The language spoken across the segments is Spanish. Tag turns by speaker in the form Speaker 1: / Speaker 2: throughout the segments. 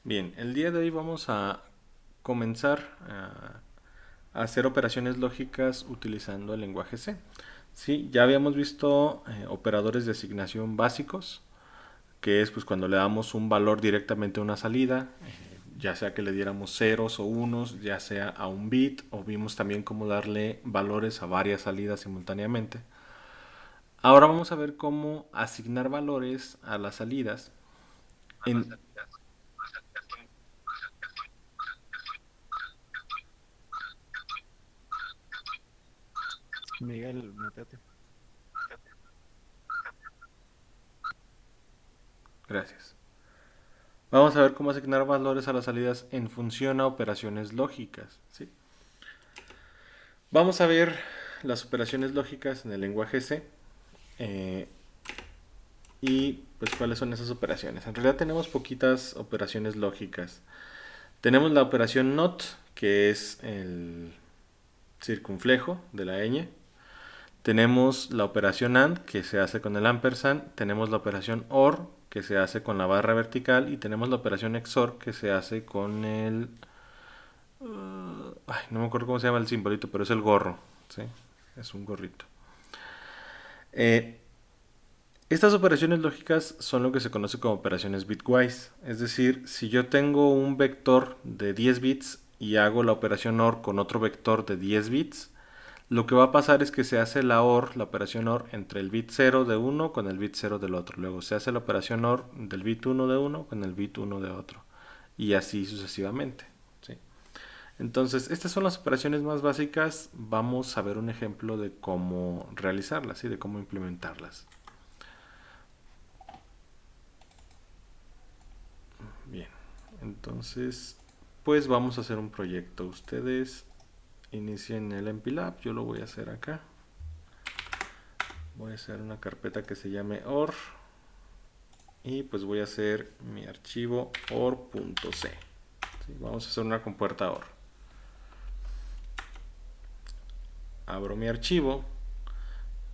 Speaker 1: Bien, el día de hoy vamos a comenzar a hacer operaciones lógicas utilizando el lenguaje C. Sí, ya habíamos visto operadores de asignación básicos, que es pues cuando le damos un valor directamente a una salida, ya sea que le diéramos ceros o unos, ya sea a un bit, o vimos también cómo darle valores a varias salidas simultáneamente. Ahora vamos a ver cómo asignar valores a las salidas en,
Speaker 2: Miguel, métete.
Speaker 1: gracias. Vamos a ver cómo asignar valores a las salidas en función a operaciones lógicas. ¿Sí? Vamos a ver las operaciones lógicas en el lenguaje C eh, y pues cuáles son esas operaciones. En realidad tenemos poquitas operaciones lógicas. Tenemos la operación NOT, que es el circunflejo de la ñ. Tenemos la operación AND, que se hace con el ampersand. Tenemos la operación OR, que se hace con la barra vertical. Y tenemos la operación XOR, que se hace con el ay, no me acuerdo cómo se llama el simbolito, pero es el gorro. ¿Sí? Es un gorrito. Eh, Estas operaciones lógicas son lo que se conoce como operaciones bitwise. Es decir, si yo tengo un vector de 10 bits y hago la operación OR con otro vector de 10 bits, lo que va a pasar es que se hace la OR, la operación OR, entre el bit 0 de uno con el bit 0 del otro. Luego se hace la operación OR del bit 1 de uno con el bit 1 de otro. Y así sucesivamente. ¿Sí? Entonces, estas son las operaciones más básicas. Vamos a ver un ejemplo de cómo realizarlas y de cómo implementarlas. Bien, entonces, pues vamos a hacer un proyecto. Ustedes inicien el MPLAB, yo lo voy a hacer acá. Voy a hacer una carpeta que se llame OR y pues voy a hacer mi archivo or.c. ¿Sí? Vamos a hacer una compuerta OR. Abro mi archivo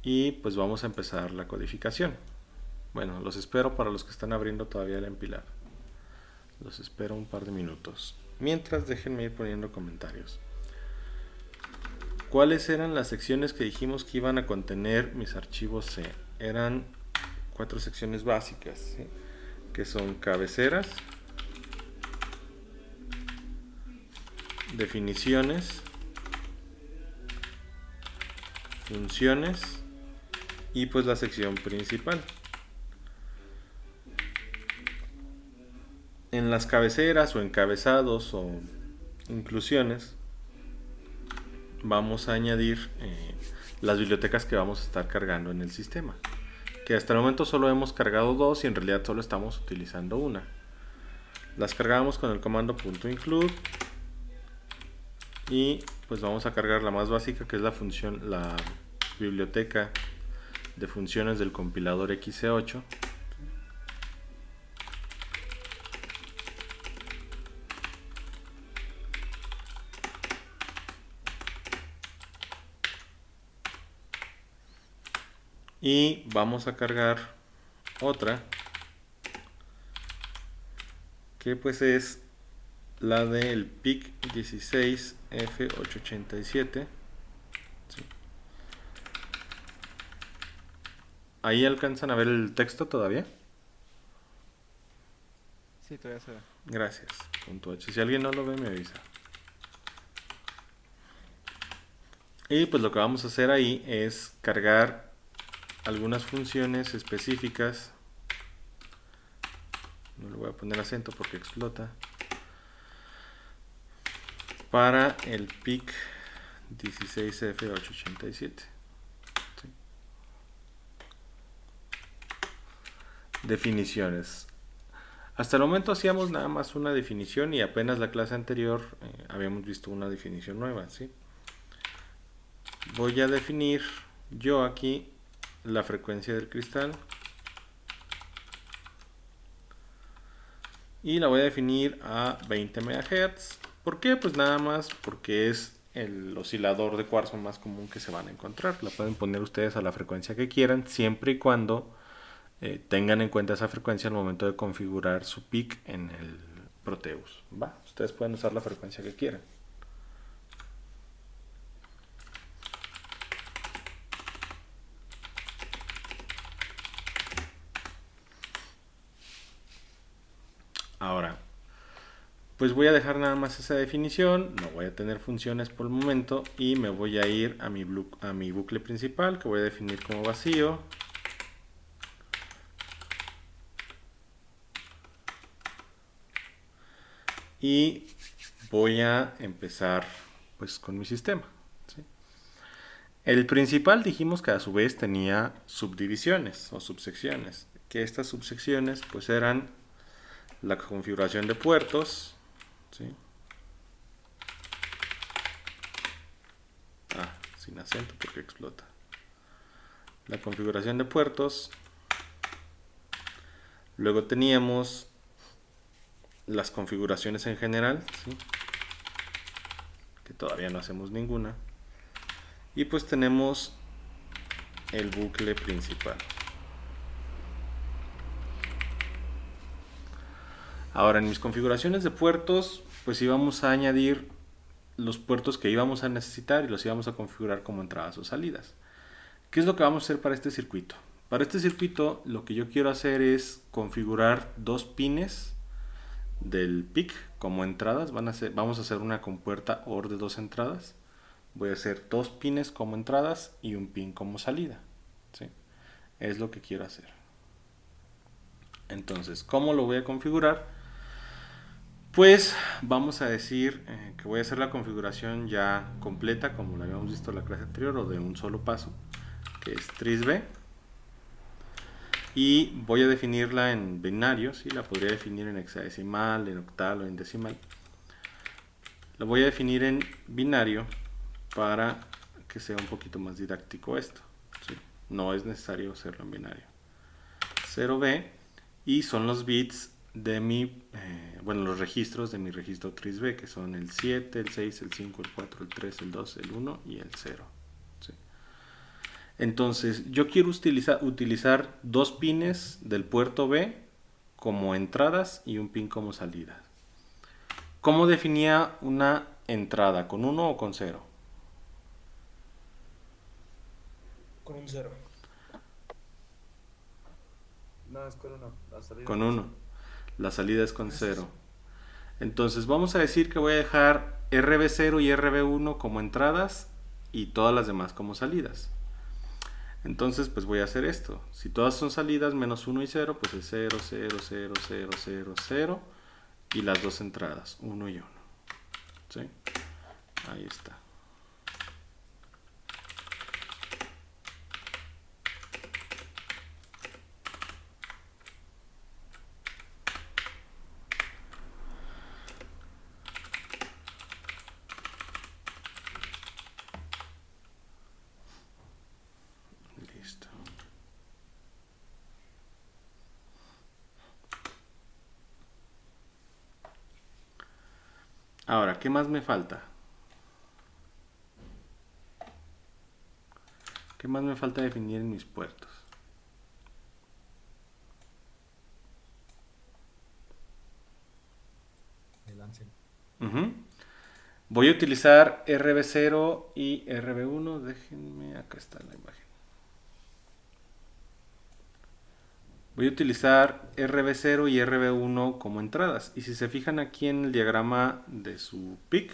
Speaker 1: y pues vamos a empezar la codificación. Bueno, los espero para los que están abriendo todavía el MPLAB. Los espero un par de minutos. Mientras, déjenme ir poniendo comentarios. ¿Cuáles eran las secciones que dijimos que iban a contener mis archivos C? Eran 4 secciones básicas, ¿sí? Que son cabeceras, definiciones, funciones y pues la sección principal. En las cabeceras o encabezados o inclusiones vamos a añadir las bibliotecas que vamos a estar cargando en el sistema. Que hasta el momento solo hemos cargado dos y en realidad solo estamos utilizando una. Las cargamos con el comando .include y pues vamos a cargar la más básica, que es la función, la biblioteca de funciones del compilador XC8. Y vamos a cargar otra que pues es la del PIC 16F887. ¿Sí? Ahí alcanzan a ver el texto todavía.
Speaker 2: Sí, todavía se ve.
Speaker 1: Gracias. Punto H. Si alguien no lo ve, me avisa. Y pues lo que vamos a hacer ahí es cargar algunas funciones específicas. No le voy a poner acento porque explota. Para el PIC 16F887. ¿Sí? Definiciones. Hasta el momento hacíamos nada más una definición y apenas la clase anterior habíamos visto una definición nueva. ¿Sí? Voy a definir yo aquí la frecuencia del cristal y la voy a definir a 20 MHz. ¿Por qué? Pues nada más porque es el oscilador de cuarzo más común que se van a encontrar. La pueden poner ustedes a la frecuencia que quieran, siempre y cuando tengan en cuenta esa frecuencia al momento de configurar su PIC Proteus. ¿Va? Ustedes pueden usar la frecuencia que quieran. Ahora, pues voy a dejar nada más esa definición, no voy a tener funciones por el momento y me voy a ir a mi bucle principal que voy a definir como vacío. Y voy a empezar pues con mi sistema. ¿Sí? El principal dijimos que a su vez tenía subdivisiones o subsecciones, que estas subsecciones pues eran la configuración de puertos, ¿sí? Sin acento porque explota. La configuración de puertos. Luego teníamos las configuraciones en general, ¿sí? Que todavía no hacemos ninguna. Y pues tenemos el bucle principal. Ahora en mis configuraciones de puertos, pues íbamos a añadir los puertos que íbamos a necesitar y los íbamos a configurar como entradas o salidas. ¿Qué es lo que vamos a hacer para este circuito? Para este circuito lo que yo quiero hacer es configurar dos pines del PIC como entradas. Vamos a hacer una compuerta OR de dos entradas. Voy a hacer dos pines como entradas y un pin como salida. ¿Sí? Es lo que quiero hacer. Entonces, ¿cómo lo voy a configurar? Pues vamos a decir que voy a hacer la configuración ya completa como la habíamos visto en la clase anterior o de un solo paso, que es trisb, y voy a definirla en binario, ¿sí? La podría definir en hexadecimal, en octal o en decimal. La voy a definir en binario para que sea un poquito más didáctico esto, ¿sí? No es necesario hacerlo en binario. 0b y son los bits de mi, los registros de mi registro trisb, que son el 7, el 6, el 5, el 4, el 3, el 2, el 1 y el 0. ¿Sí? Entonces, yo quiero utilizar dos pines del puerto B como entradas y un pin como salida. ¿Cómo definía una entrada? ¿Con 1 o con 0?
Speaker 3: Con un 0.
Speaker 2: No, es con uno. La salida
Speaker 1: Con
Speaker 2: es
Speaker 1: 1. La salida es con 0. Entonces vamos a decir que voy a dejar RB0 y RB1 como entradas y todas las demás como salidas. Entonces pues voy a hacer esto. Si todas son salidas menos 1 y 0, pues es 0, 0, 0, 0, 0, 0 y las dos entradas, 1 y 1. ¿Sí? Ahí está. Listo. Ahora, ¿qué más me falta? ¿Qué más me falta definir en mis puertos?
Speaker 3: El Ansel.
Speaker 1: Voy a utilizar RB0 y RB1. Déjenme, acá está la imagen. Voy a utilizar RB0 y RB1 como entradas. Y si se fijan aquí en el diagrama de su PIC,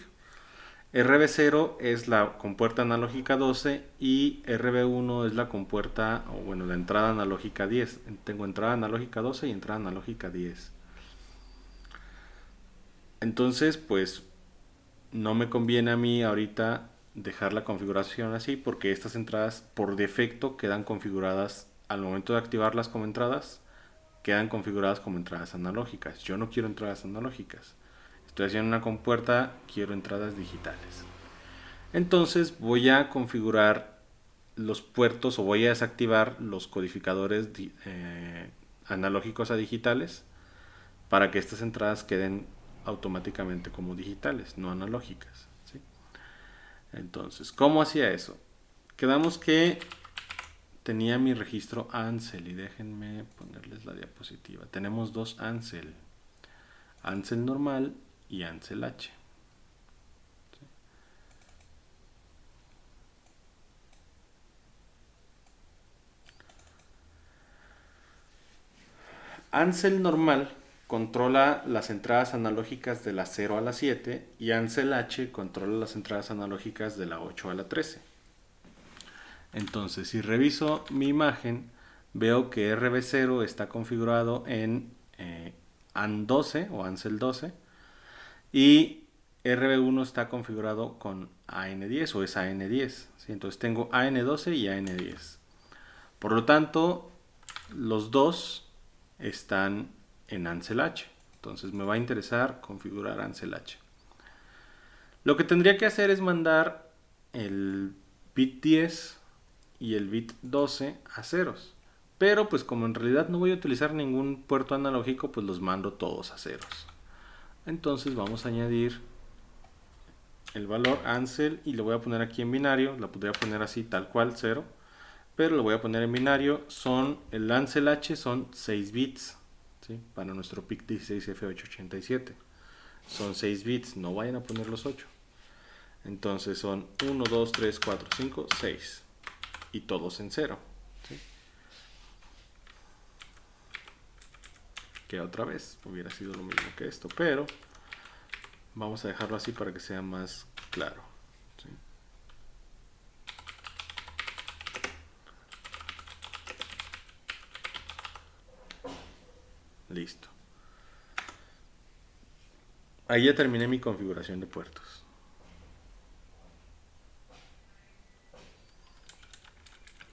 Speaker 1: RB0 es la compuerta analógica 12 y RB1 es la compuerta, o bueno, la entrada analógica 10. Tengo entrada analógica 12 y entrada analógica 10. Entonces, pues no me conviene a mí ahorita dejar la configuración así porque estas entradas por defecto quedan configuradas al momento de activarlas como entradas, quedan configuradas como entradas analógicas. Yo no quiero entradas analógicas. Estoy haciendo una compuerta, quiero entradas digitales. Entonces voy a configurar los puertos o voy a desactivar los codificadores analógicos a digitales para que estas entradas queden automáticamente como digitales, no analógicas. ¿Sí? Entonces, ¿cómo hacía eso? Quedamos que tenía mi registro Ansel y déjenme ponerles la diapositiva. Tenemos dos Ansel. Ansel normal y Ansel H. Ansel normal controla las entradas analógicas de la 0 a la 7 y Ansel H controla las entradas analógicas de la 8 a la 13. Entonces, si reviso mi imagen, veo que RB0 está configurado en AN12 o Ansel 12 y RB1 está configurado con AN10 o es AN10. ¿Sí? Entonces tengo AN12 y AN10. Por lo tanto, los dos están en Ansel H. Entonces me va a interesar configurar Ansel H. Lo que tendría que hacer es mandar el bit 10 y el bit 12 a ceros. Pero pues como en realidad no voy a utilizar ningún puerto analógico, pues los mando todos a ceros. Entonces vamos a añadir el valor Ansel y lo voy a poner aquí en binario. La podría poner así tal cual 0. Pero lo voy a poner en binario. El Ansel H son 6 bits. ¿Sí? Para nuestro PIC 16F887 son 6 bits, no vayan a poner los 8. Entonces son 1, 2, 3, 4, 5, 6 y todos en 0. ¿Sí? Que otra vez hubiera sido lo mismo que esto, pero vamos a dejarlo así para que sea más claro. ¿Sí? Listo. Ahí ya terminé mi configuración de puertos.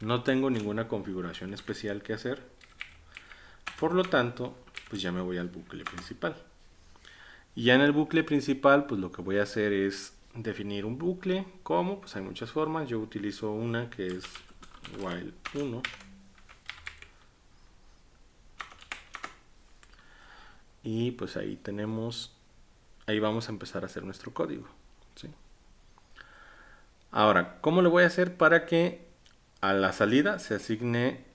Speaker 1: No tengo ninguna configuración especial que hacer. Por lo tanto, pues ya me voy al bucle principal. Y ya en el bucle principal, pues lo que voy a hacer es definir un bucle. ¿Cómo? Pues hay muchas formas. Yo utilizo una que es while 1. Y pues ahí vamos a empezar a hacer nuestro código. ¿Sí? Ahora, ¿cómo lo voy a hacer para que a la salida se asigne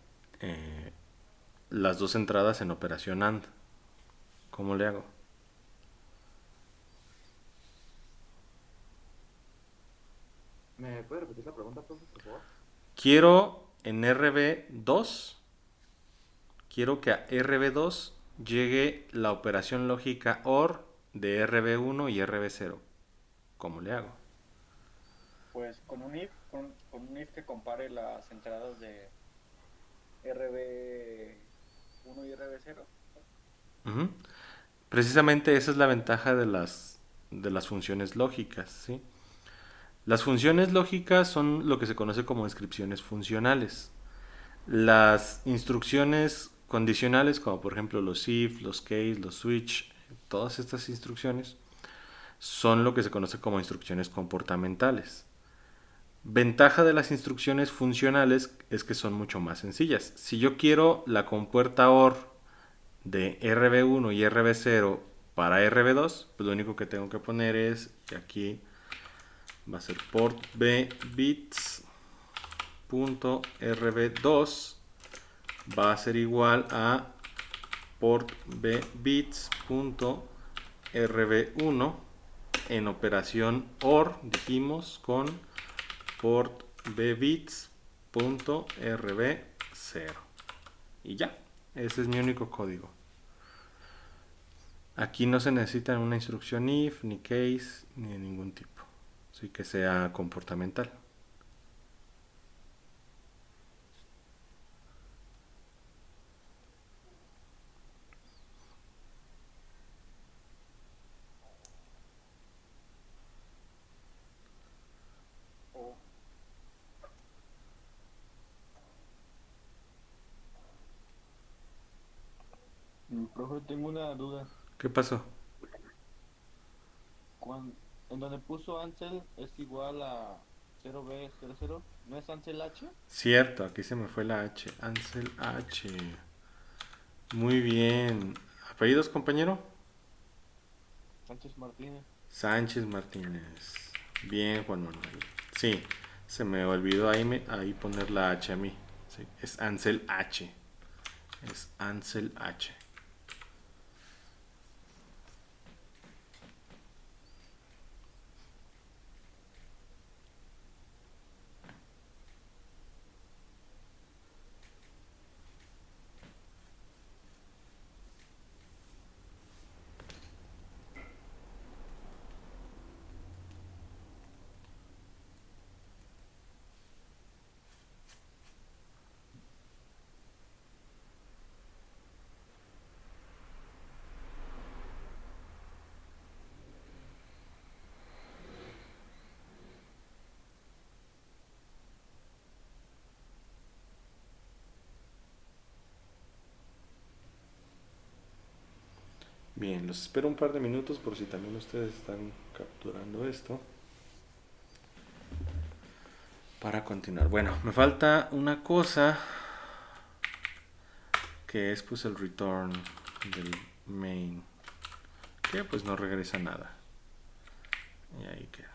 Speaker 1: las dos entradas en operación AND? ¿Cómo le hago?
Speaker 2: ¿Me puede repetir la pregunta, profe, por favor?
Speaker 1: Quiero en RB2, quiero que a RB2 llegue la operación lógica OR de RB1 y RB0. ¿Cómo le hago?
Speaker 4: Pues con un if, con un if que compare las entradas de RB1 y RB0.
Speaker 1: Ujú. Precisamente esa es la ventaja de las funciones lógicas, ¿sí? Las funciones lógicas son lo que se conoce como descripciones funcionales. Las instrucciones condicionales, como por ejemplo los if, los case, los switch, todas estas instrucciones son lo que se conoce como instrucciones comportamentales. Ventaja de las instrucciones funcionales es que son mucho más sencillas. Si yo quiero la compuerta OR de RB1 y RB0 para RB2, pues lo único que tengo que poner es, y aquí va a ser port B bits punto RB2 va a ser igual a port B bits punto RB1 en operación OR, dijimos, con port B bits punto RB0 y ya, ese es mi único código. Aquí no se necesita una instrucción if, ni case, ni de ningún tipo, así que sea comportamental.
Speaker 4: O
Speaker 2: Profe, tengo una duda.
Speaker 1: ¿Qué pasó?
Speaker 2: Cuando, en donde puso Ansel es igual a 0B00, ¿no es Ansel H?
Speaker 1: Cierto, aquí se me fue la H. Ansel H. Muy bien. ¿Apellidos, compañero?
Speaker 2: Sánchez Martínez.
Speaker 1: Sánchez Martínez. Bien, Juan Manuel. Sí, se me olvidó ahí poner la H a mí. Sí, es Ansel H. Es Ansel H. Bien, los espero un par de minutos por si también ustedes están capturando esto para continuar. Bueno, me falta una cosa que es pues el return del main, que pues no regresa nada. Y ahí queda.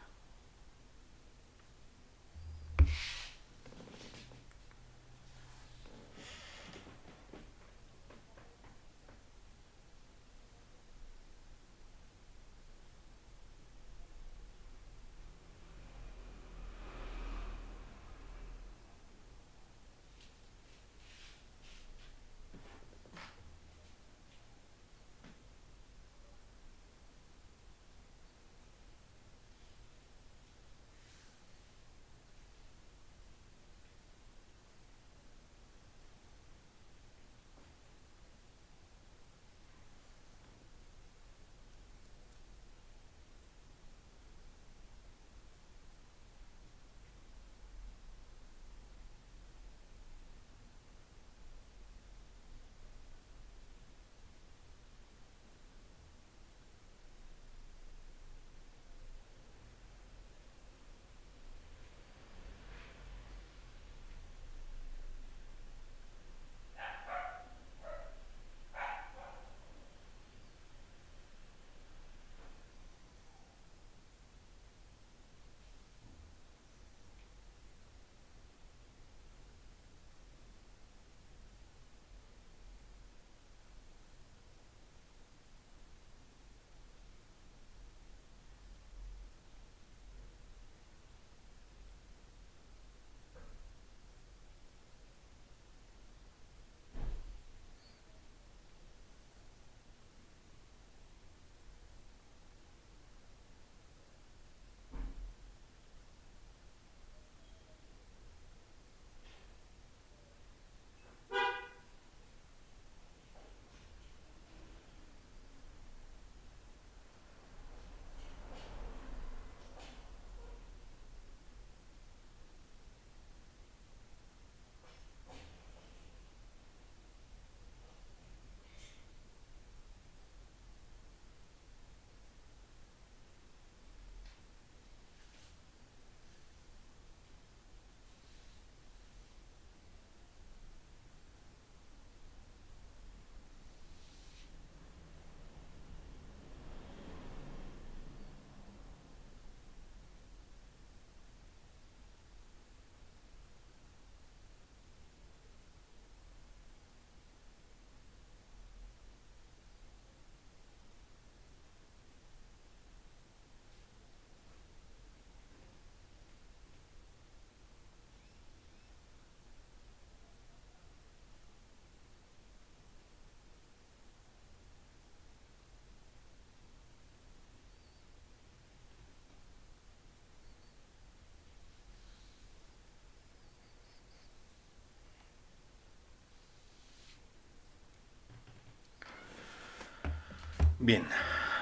Speaker 1: Bien,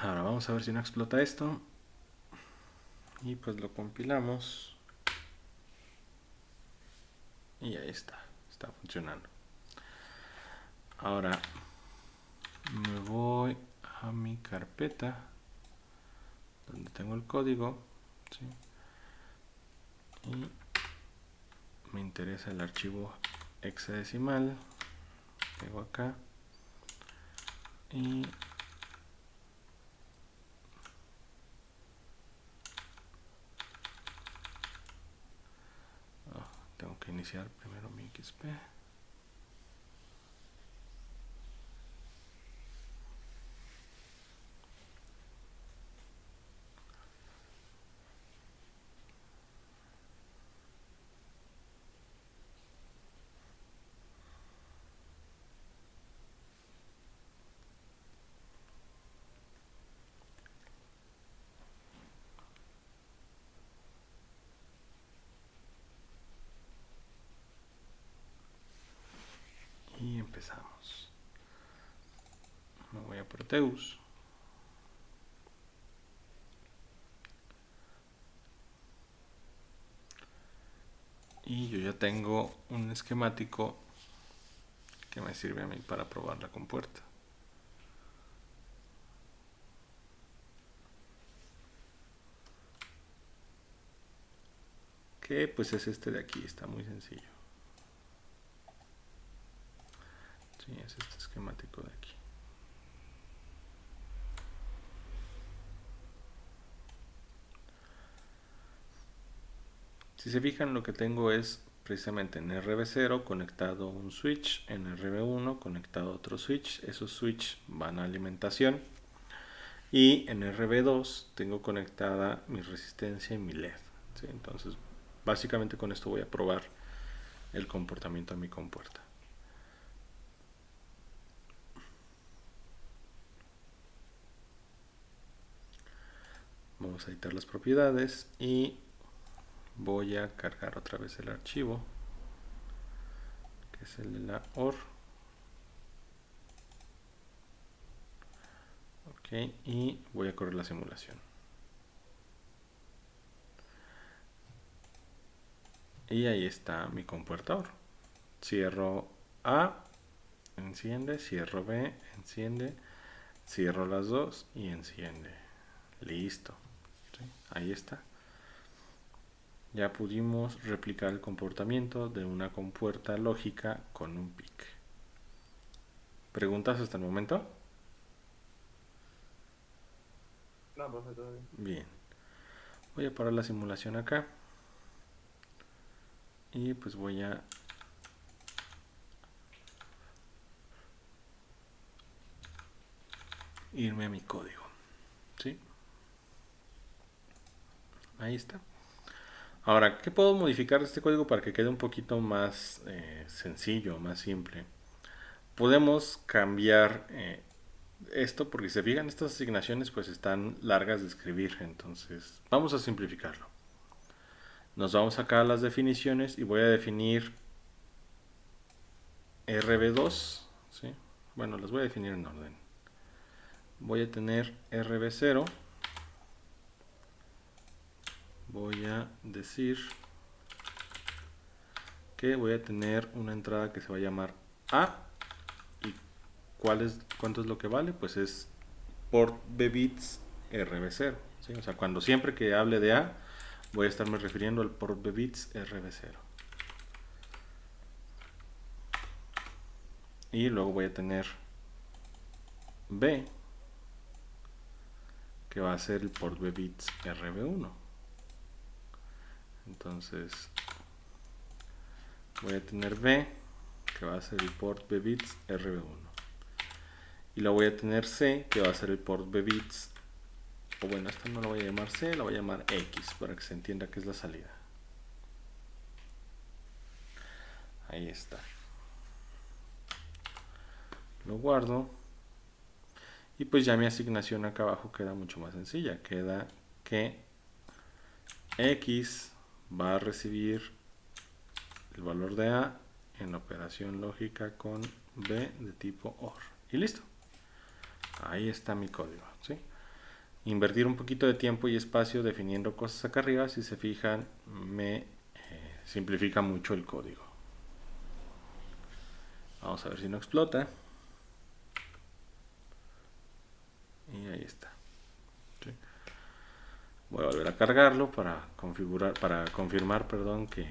Speaker 1: ahora vamos a ver si no explota esto. Y pues lo compilamos. Y ahí está funcionando. Ahora me voy a mi carpeta donde tengo el código, ¿sí? Y me interesa el archivo hexadecimal. Pego acá y tengo que iniciar primero mi XP. Y empezamos. Me voy a Proteus. Y yo ya tengo un esquemático que me sirve a mí para probar la compuerta. que pues es este de aquí, está muy sencillo. Sí, es este esquemático de aquí. Si se fijan, lo que tengo es precisamente en RB0 conectado un switch, en RB1 conectado otro switch, esos switch van a alimentación, y en RB2 tengo conectada mi resistencia y mi LED. ¿Sí? Entonces básicamente con esto voy a probar el comportamiento de mi compuerta. Vamos a editar las propiedades y voy a cargar otra vez el archivo, que es el de la OR. Ok, y voy a correr la simulación. Y ahí está mi compuerta OR. Cierro A, enciende, cierro B, enciende, cierro las dos y enciende. Listo. ¿Sí? Ahí está. Ya pudimos replicar el comportamiento de una compuerta lógica con un PIC. ¿Preguntas hasta el momento?
Speaker 2: No, profe, todo bien.
Speaker 1: Bien. Voy a parar la simulación acá. Y pues voy a irme a mi código. ¿Sí? Ahí está. Ahora, ¿qué puedo modificar de este código para que quede un poquito más sencillo, más simple? Podemos cambiar esto, porque si se fijan, estas asignaciones pues están largas de escribir, entonces vamos a simplificarlo. Nos vamos acá a las definiciones y voy a definir RB2, ¿sí? Bueno, las voy a definir en orden. Voy a tener RB0, voy a decir que voy a tener una entrada que se va a llamar A, y ¿cuánto es lo que vale? Pues es port B bits RB0, ¿sí? O sea, cuando siempre que hable de A voy a estarme refiriendo al port B bits RB0. Y luego voy a tener B, que va a ser el port B bits RB1. Entonces voy a tener B, que va a ser el port B bits RB1. Y luego voy a tener C, que va a ser el port B bits, o bueno, esta no la voy a llamar C, la voy a llamar X, para que se entienda que es la salida. Ahí está. Lo guardo. Y pues ya mi asignación acá abajo queda mucho más sencilla. Queda que X va a recibir el valor de A en la operación lógica con B de tipo OR. Y listo. Ahí está mi código, ¿sí? Invertir un poquito de tiempo y espacio definiendo cosas acá arriba, si se fijan, me simplifica mucho el código. Vamos a ver si no explota. Y ahí está. ¿Sí? Voy a volver a cargarlo para confirmar, perdón, que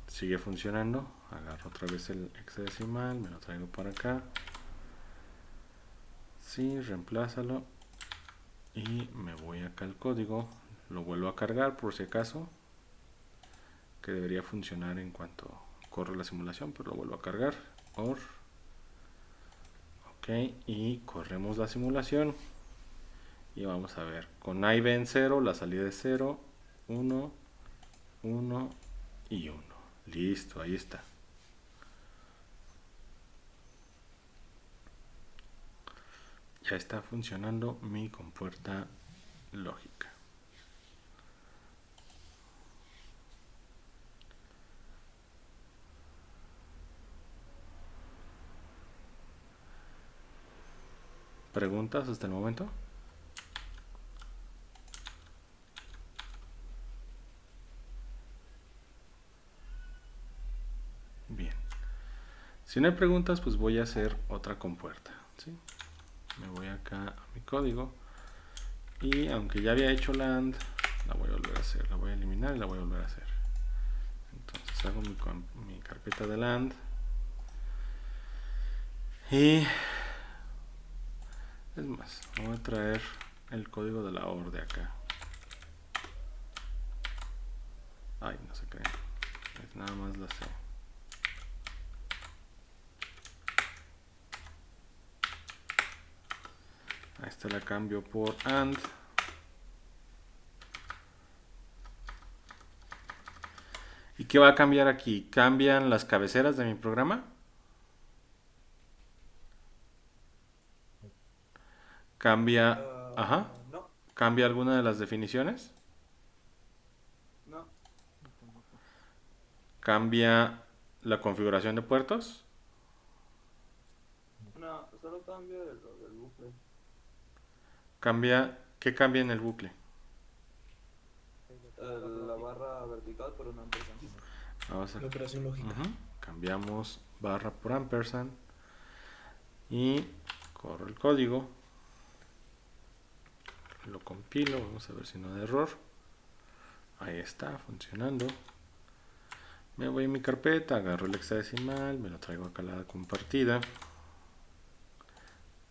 Speaker 1: sigue funcionando. Agarro otra vez el hexadecimal, me lo traigo para acá. Sí, reemplázalo. Y me voy acá al código. Lo vuelvo a cargar por si acaso, que debería funcionar en cuanto corre la simulación, pero lo vuelvo a cargar. OR. Ok, y corremos la simulación. Y vamos a ver, con A y B en 0, la salida es 0, 1, 1 y 1. Listo, ahí está. Ya está funcionando mi compuerta lógica. ¿Preguntas hasta el momento? Bien. Si no hay preguntas, pues voy a hacer otra compuerta, ¿sí? Me voy acá a mi código y aunque ya había hecho la AND, la voy a volver a hacer, la voy a eliminar y la voy a volver a hacer. hago mi carpeta de land. Y es más, voy a traer el código de la OR de acá. Ay, no se creen. Es nada más la C. A esta la cambio por AND. ¿Y qué va a cambiar aquí? ¿Cambian las cabeceras de mi programa? ¿Cambia? Ajá.
Speaker 3: No.
Speaker 1: ¿Cambia alguna de las definiciones?
Speaker 3: No.
Speaker 1: ¿Cambia la configuración de puertos?
Speaker 2: No, solo cambio del bucle.
Speaker 1: ¿Qué cambia en el bucle?
Speaker 2: La barra vertical por una ampersand.
Speaker 1: Vamos a...
Speaker 3: La operación lógica.
Speaker 1: Ujú. Cambiamos barra por ampersand y corro el código, lo compilo, vamos a ver si no da error. Ahí está funcionando. Me voy a mi carpeta, agarro el hexadecimal, me lo traigo acá a la compartida,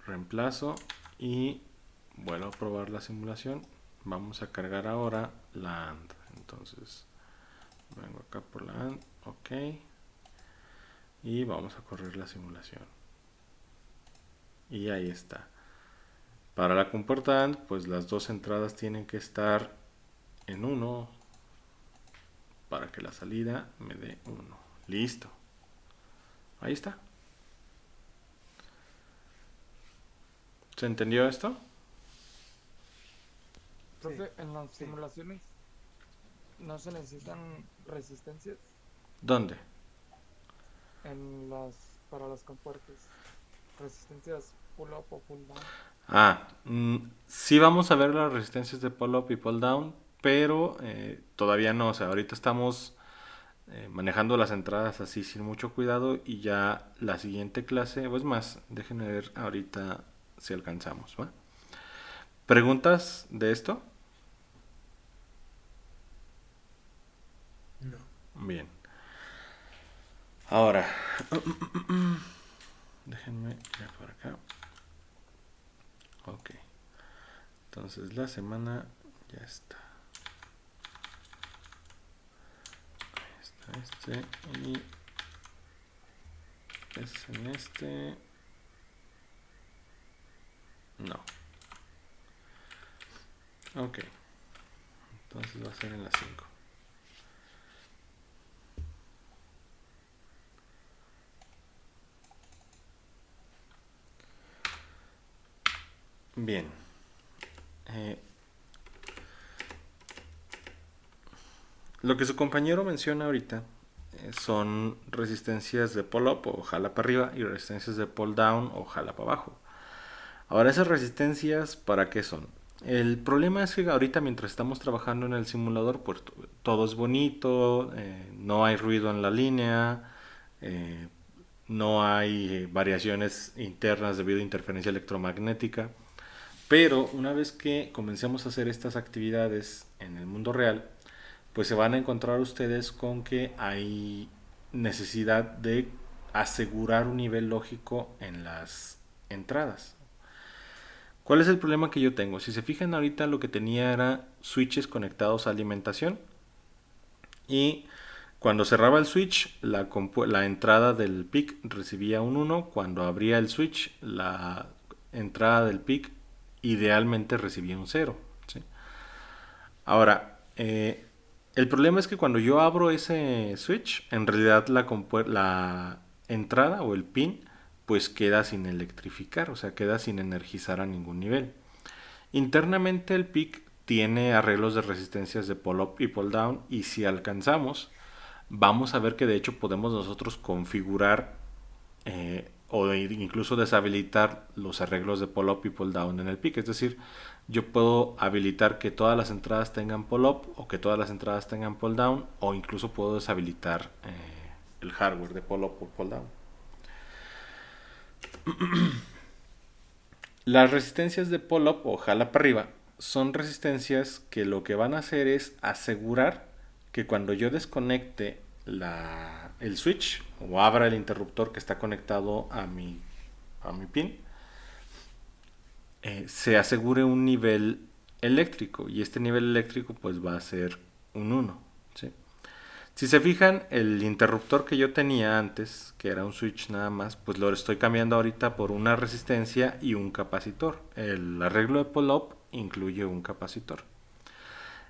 Speaker 1: reemplazo y vuelvo a probar la simulación. Vamos a cargar ahora la AND. Entonces vengo acá por la AND, ok, y vamos a correr la simulación. Y ahí está. Para la compuerta AND, pues las dos entradas tienen que estar en 1 para que la salida me dé 1. Listo. Ahí está. ¿Se entendió esto?
Speaker 5: Profe, en las simulaciones no se necesitan resistencias
Speaker 1: ¿Dónde?
Speaker 5: para las compuertas. Resistencias pull up o pull down.
Speaker 1: Sí vamos a ver las resistencias de pull up y pull down, pero todavía no. O sea, ahorita estamos manejando las entradas así sin mucho cuidado y ya la siguiente clase, o es más, déjenme ver ahorita si alcanzamos, ¿va? ¿Preguntas de esto?
Speaker 3: No.
Speaker 1: Bien. Ahora, déjenme ir por acá. Ok. Entonces la semana ya está. Ahí está este y es en este. No. Ok. Entonces va a ser en las 5. Bien. Lo que su compañero menciona ahorita son resistencias de pull up o jala para arriba y resistencias de pull down o jala para abajo. Ahora, esas resistencias, ¿para qué son? El problema es que ahorita mientras estamos trabajando en el simulador, pues todo es bonito, no hay ruido en la línea, no hay variaciones internas debido a interferencia electromagnética. Pero una vez que comencemos a hacer estas actividades en el mundo real, pues se van a encontrar ustedes con que hay necesidad de asegurar un nivel lógico en las entradas. ¿Cuál es el problema que yo tengo? Si se fijan ahorita lo que tenía era switches conectados a alimentación y cuando cerraba el switch la entrada del PIC recibía un 1, cuando abría el switch la entrada del PIC idealmente recibía un 0. ¿Sí? Ahora, el problema es que cuando yo abro ese switch, en realidad la entrada o el pin pues queda sin electrificar, o sea, queda sin energizar a ningún nivel. Internamente el PIC tiene arreglos de resistencias de pull up y pull down y si alcanzamos, vamos a ver que de hecho podemos nosotros configurar o incluso deshabilitar los arreglos de pull up y pull down en el PIC. Es decir, yo puedo habilitar que todas las entradas tengan pull up o que todas las entradas tengan pull down, o incluso puedo deshabilitar el hardware de pull up o pull down. Las resistencias de pull up o jala para arriba son resistencias que lo que van a hacer es asegurar que cuando yo desconecte el switch o abra el interruptor que está conectado a mi pin, se asegure un nivel eléctrico, y este nivel eléctrico pues va a ser un 1, ¿sí? Si se fijan, el interruptor que yo tenía antes, que era un switch nada más, pues lo estoy cambiando ahorita por una resistencia y un capacitor. El arreglo de pull-up incluye un capacitor.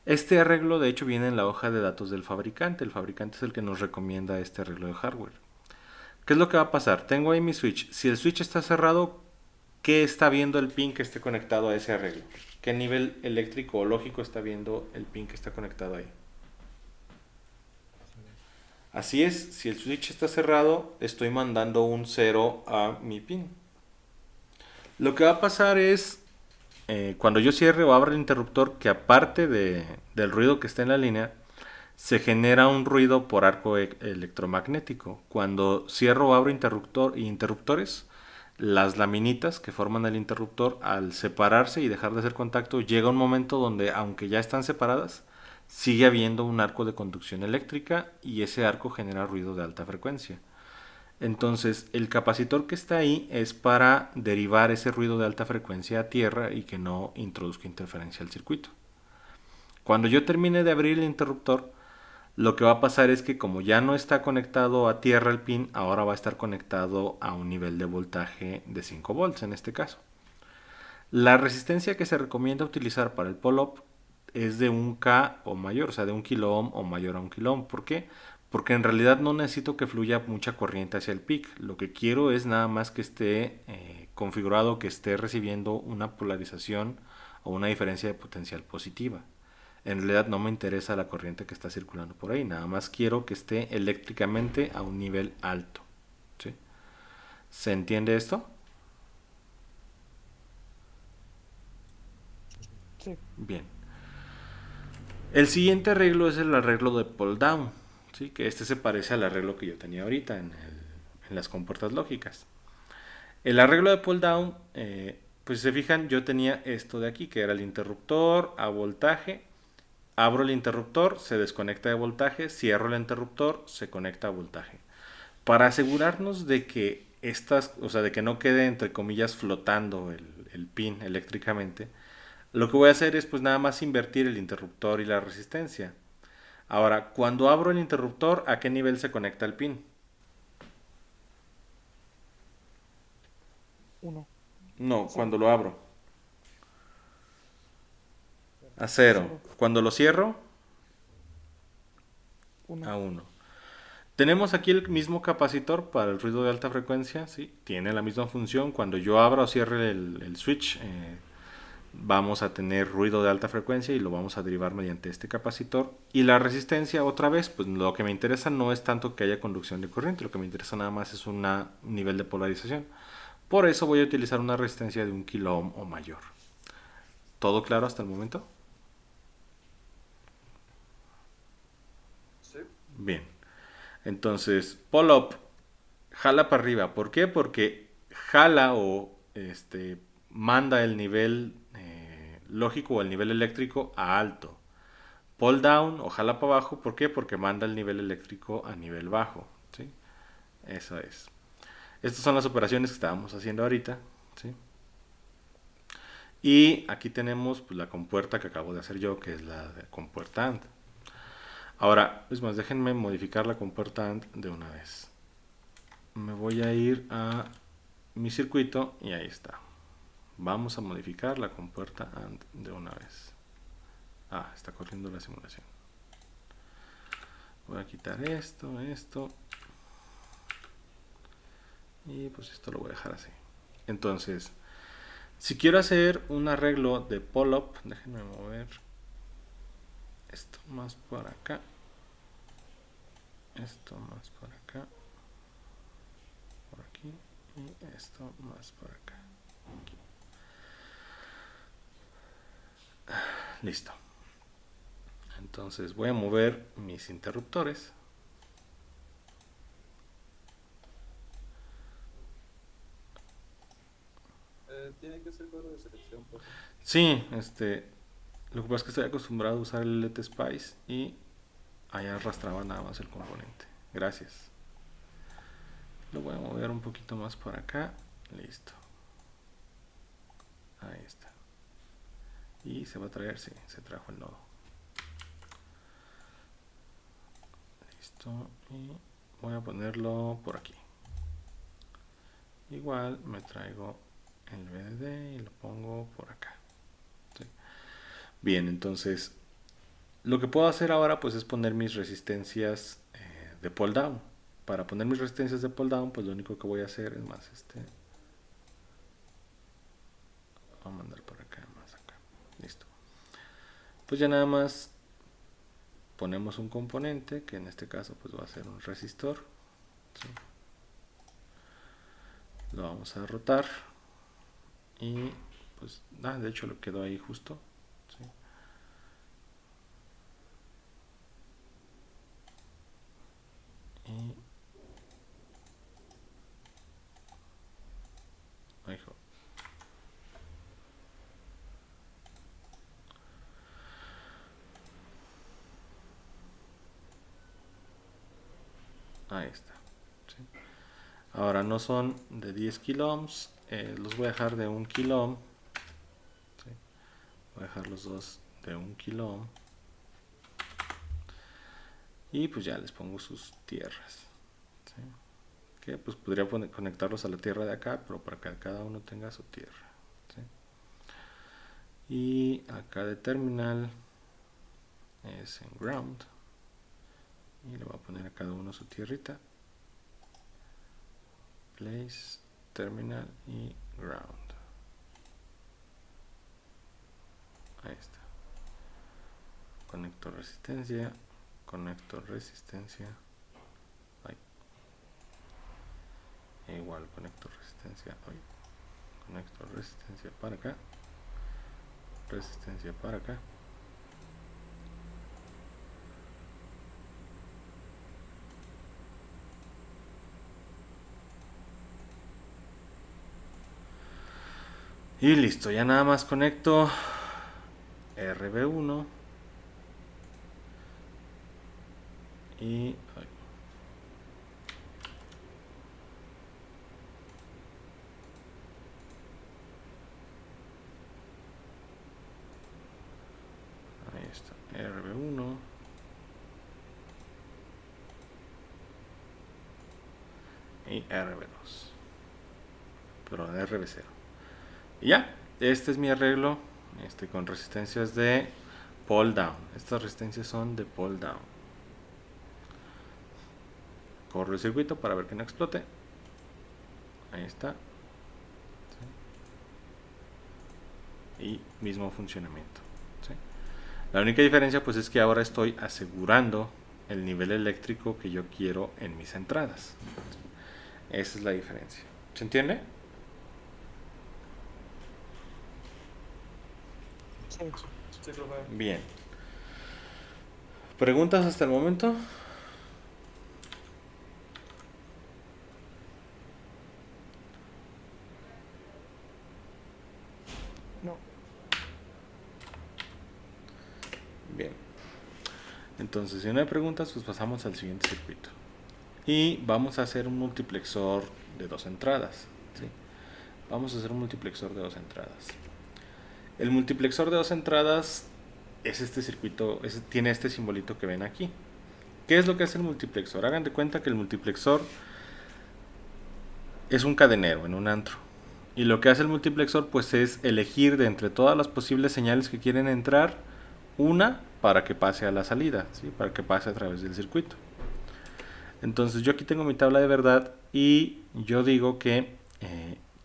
Speaker 1: Este arreglo de hecho viene en la hoja de datos del fabricante. El fabricante es el que nos recomienda este arreglo de hardware. ¿Qué es lo que va a pasar? Tengo ahí mi switch. Si el switch está cerrado, ¿qué está viendo el pin que esté conectado a ese arreglo? ¿Qué nivel eléctrico o lógico está viendo el pin que está conectado ahí? Así es, si el switch está cerrado, estoy mandando un 0 a mi pin. Lo que va a pasar es, cuando yo cierre o abra el interruptor, que aparte del ruido que está en la línea, se genera un ruido por arco electromagnético. Cuando cierro o abro interruptores, las laminitas que forman el interruptor, al separarse y dejar de hacer contacto, llega un momento donde, aunque ya están separadas, sigue habiendo un arco de conducción eléctrica y ese arco genera ruido de alta frecuencia. Entonces, el capacitor que está ahí es para derivar ese ruido de alta frecuencia a tierra y que no introduzca interferencia al circuito. Cuando yo termine de abrir el interruptor, lo que va a pasar es que como ya no está conectado a tierra el pin, ahora va a estar conectado a un nivel de voltaje de 5 volts en este caso. La resistencia que se recomienda utilizar para el pull-up es de 1K o mayor, o sea, de 1 kilo ohm o mayor a 1 kilo ohm. ¿Por qué? Porque en realidad no necesito que fluya mucha corriente hacia el PIC. Lo que quiero es nada más que esté configurado, que esté recibiendo una polarización o una diferencia de potencial positiva. En realidad no me interesa la corriente que está circulando por ahí, nada más quiero que esté eléctricamente a un nivel alto, ¿sí? ¿Se entiende esto?
Speaker 5: Sí.
Speaker 1: Bien. El siguiente arreglo es el arreglo de pull down, ¿sí? Que este se parece al arreglo que yo tenía ahorita en las compuertas lógicas. El arreglo de pull down, pues si se fijan, yo tenía esto de aquí, que era el interruptor a voltaje. Abro el interruptor, se desconecta de voltaje, cierro el interruptor, se conecta a voltaje. Para asegurarnos de que de que no quede entre comillas flotando el pin eléctricamente, lo que voy a hacer es pues nada más invertir el interruptor y la resistencia. Ahora, cuando abro el interruptor, ¿a qué nivel se conecta el pin?
Speaker 5: 1.
Speaker 1: No, cuando lo abro. A 0. Cuando lo cierro,
Speaker 5: 1.
Speaker 1: a 1. Tenemos aquí el mismo capacitor para el ruido de alta frecuencia, ¿sí? Tiene la misma función. Cuando yo abra o cierre el switch, vamos a tener ruido de alta frecuencia y lo vamos a derivar mediante este capacitor. Y la resistencia, otra vez, pues lo que me interesa no es tanto que haya conducción de corriente, lo que me interesa nada más es un nivel de polarización. Por eso voy a utilizar una resistencia de 1 kilo ohm o mayor. ¿Todo claro hasta el momento?
Speaker 3: Sí.
Speaker 1: Bien. Entonces, pull up jala para arriba. ¿Por qué? Porque jala o manda el nivel lógico o el nivel eléctrico a alto. Pull down o jala para abajo. ¿Por qué? Porque manda el nivel eléctrico a nivel bajo, ¿sí? Eso es. Estas son las operaciones que estábamos haciendo ahorita, ¿sí? Y aquí tenemos pues, la compuerta que acabo de hacer yo, que es la de compuerta AND. Ahora, es más, déjenme modificar la compuerta AND de una vez. Me voy a ir a mi circuito y ahí está. Vamos a modificar la compuerta AND de una vez. Ah, está corriendo la simulación. Voy a quitar esto. Y pues esto lo voy a dejar así. Entonces, si quiero hacer un arreglo de pull-up, déjenme mover esto más por acá. Esto más por acá. Por aquí. Y esto más por acá. Aquí. Listo. Entonces voy a mover mis interruptores.
Speaker 3: Tiene que ser cuadro de selección, por favor.
Speaker 1: Sí, lo que pasa es que estoy acostumbrado a usar el LT Spice y ahí arrastraba nada más el componente. Gracias. Lo voy a mover un poquito más por acá. Listo. Ahí está. Y se va a traer, sí, se trajo el nodo. Listo. Y voy a ponerlo por aquí. Igual me traigo el BDD y lo pongo por acá. ¿Sí? Bien, entonces lo que puedo hacer ahora pues es poner mis resistencias de pull down. Para poner mis resistencias de pull down, pues lo único que voy a hacer es más voy a mandar por acá, más acá. Listo. Pues ya nada más ponemos un componente, que en este caso pues va a ser un resistor. ¿Sí? Lo vamos a rotar. Y pues de hecho lo quedó ahí justo. ¿Sí? Y ahí está. ¿Sí? Ahora no son de 10 kilo ohms, los voy a dejar de 1 kilo ohm. ¿Sí? Voy a dejar los dos de 1 kilo ohm. Y pues ya les pongo sus tierras. ¿Sí? Que pues podría conectarlos a la tierra de acá, pero para que cada uno tenga su tierra. ¿Sí? Y acá de terminal es en ground. Y le voy a poner a cada uno su tierrita. Place, terminal y ground. Ahí está. Conector resistencia. Conector resistencia. Ahí. E igual conector resistencia. Ahí. Conector resistencia para acá. Resistencia para acá. Y listo, ya nada más conecto RB1 y ahí está, RB1 y RB2, perdón, RB0. Y ya, este es mi arreglo con resistencias de pull down. Estas resistencias son de pull down. Corro el circuito para ver que no explote. Ahí está. ¿Sí? Y mismo funcionamiento. ¿Sí? La única diferencia pues es que ahora estoy asegurando el nivel eléctrico que yo quiero en mis entradas. ¿Sí? Esa es la diferencia. ¿Se entiende?
Speaker 5: Sí.
Speaker 3: Sí, profe.
Speaker 1: Bien. ¿Preguntas hasta el momento?
Speaker 5: No.
Speaker 1: Bien. Entonces, si no hay preguntas, pues pasamos al siguiente circuito. Y vamos a hacer un multiplexor de 2 entradas. ¿Sí? Vamos a hacer un multiplexor de 2 entradas. El multiplexor de 2 entradas es este circuito, tiene este simbolito que ven aquí. ¿Qué es lo que hace el multiplexor? Hagan de cuenta que el multiplexor es un cadenero en un antro. Y lo que hace el multiplexor pues es elegir de entre todas las posibles señales que quieren entrar, una para que pase a la salida, ¿sí? Para que pase a través del circuito. Entonces yo aquí tengo mi tabla de verdad y yo digo que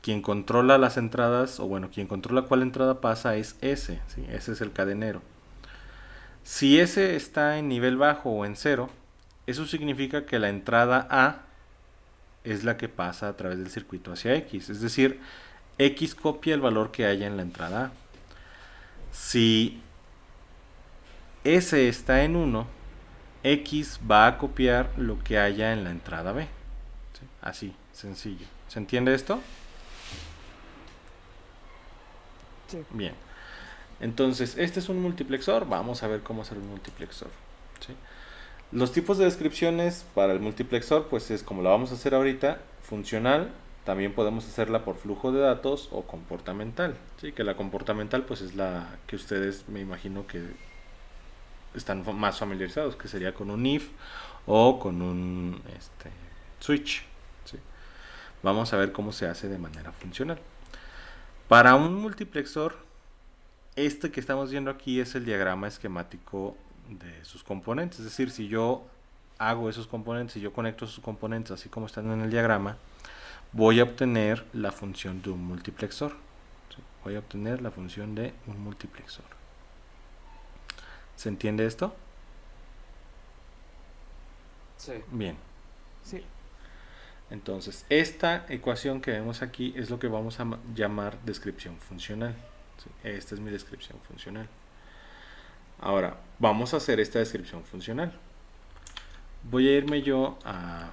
Speaker 1: quien controla las entradas, o bueno, quien controla cuál entrada pasa es ese, ¿sí? Ese es el cadenero. Si ese está en nivel bajo o en 0, eso significa que la entrada A es la que pasa a través del circuito hacia X, es decir, X copia el valor que haya en la entrada A. Si S está en 1, X va a copiar lo que haya en la entrada B. ¿Sí? Así, sencillo. ¿Se entiende esto?
Speaker 5: Sí.
Speaker 1: Bien. Entonces, este es un multiplexor. Vamos a ver cómo hacer un multiplexor. ¿Sí? Los tipos de descripciones para el multiplexor, pues es como la vamos a hacer ahorita, funcional. También podemos hacerla por flujo de datos o comportamental. Sí, que la comportamental pues es la que ustedes me imagino que están más familiarizados, que sería con un if o con un switch. ¿Sí? Vamos a ver cómo se hace de manera funcional. Para un multiplexor, este que estamos viendo aquí es el diagrama esquemático de sus componentes. Es decir, si yo hago esos componentes, si yo conecto esos componentes así como están en el diagrama, voy a obtener la función de un multiplexor. ¿Sí? Voy a obtener la función de un multiplexor. ¿Se entiende esto?
Speaker 3: Sí.
Speaker 1: Bien.
Speaker 5: Sí.
Speaker 1: Entonces, esta ecuación que vemos aquí es lo que vamos a llamar descripción funcional. ¿Sí? Esta es mi descripción funcional. Ahora, vamos a hacer esta descripción funcional. Voy a irme yo a...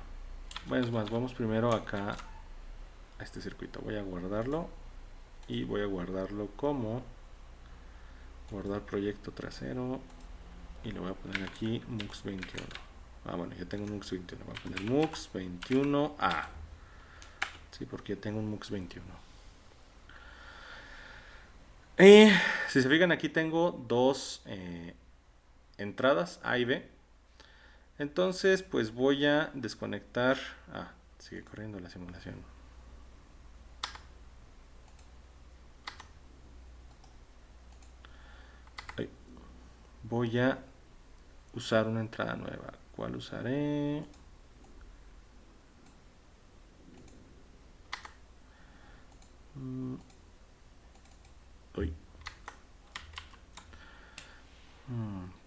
Speaker 1: Bueno, es más, vamos primero acá a este circuito. Voy a guardarlo y voy a guardarlo como guardar proyecto trasero y le voy a poner aquí MUX 21. Ah, bueno, ya tengo un MUX 21. Voy a poner MUX 21A. Sí, porque ya tengo un MUX 21. Y si se fijan, aquí tengo dos entradas A y B. Entonces, pues voy a desconectar. Ah, sigue corriendo la simulación. Voy a usar una entrada nueva. ¿Cuál usaré? Uy.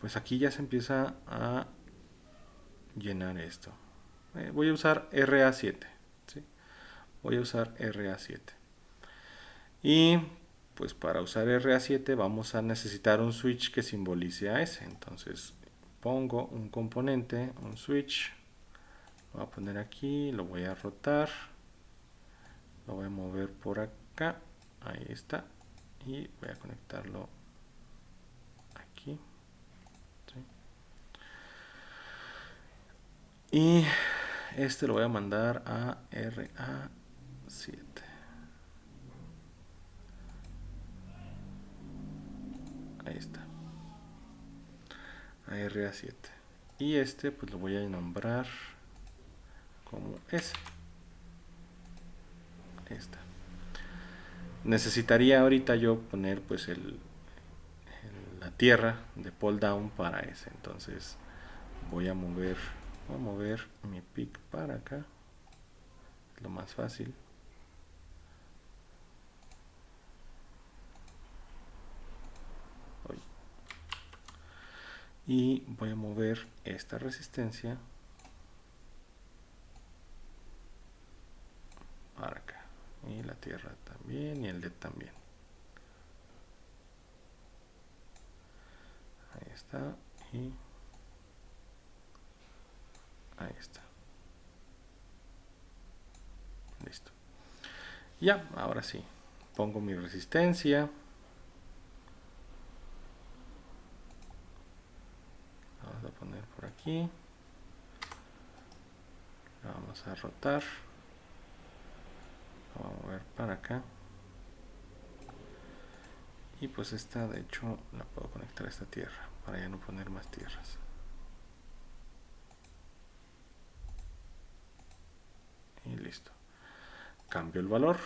Speaker 1: Pues aquí ya se empieza a llenar esto. Voy a usar RA7. ¿Sí? Voy a usar RA7. Y pues para usar RA7 vamos a necesitar un switch que simbolice a ese. Entonces pongo un componente, un switch. Lo voy a poner aquí, lo voy a rotar. Lo voy a mover por acá. Ahí está. Y voy a conectarlo aquí. ¿Sí? Y este lo voy a mandar a RA7. Ahí está. A RA7. Y este pues lo voy a nombrar como S. Ahí está. Necesitaría ahorita yo poner pues la tierra de pull down para ese. Entonces voy a mover mi pick para acá. Es lo más fácil. Y voy a mover esta resistencia para acá. Y la tierra también y el LED también. Ahí está. Y ahí está. Listo. Ya, ahora sí. Pongo mi resistencia. Vamos a poner por aquí. La vamos a rotar. La vamos a mover para acá. Y pues esta de hecho la puedo conectar a esta tierra para ya no poner más tierras. Y listo. Cambio el valor.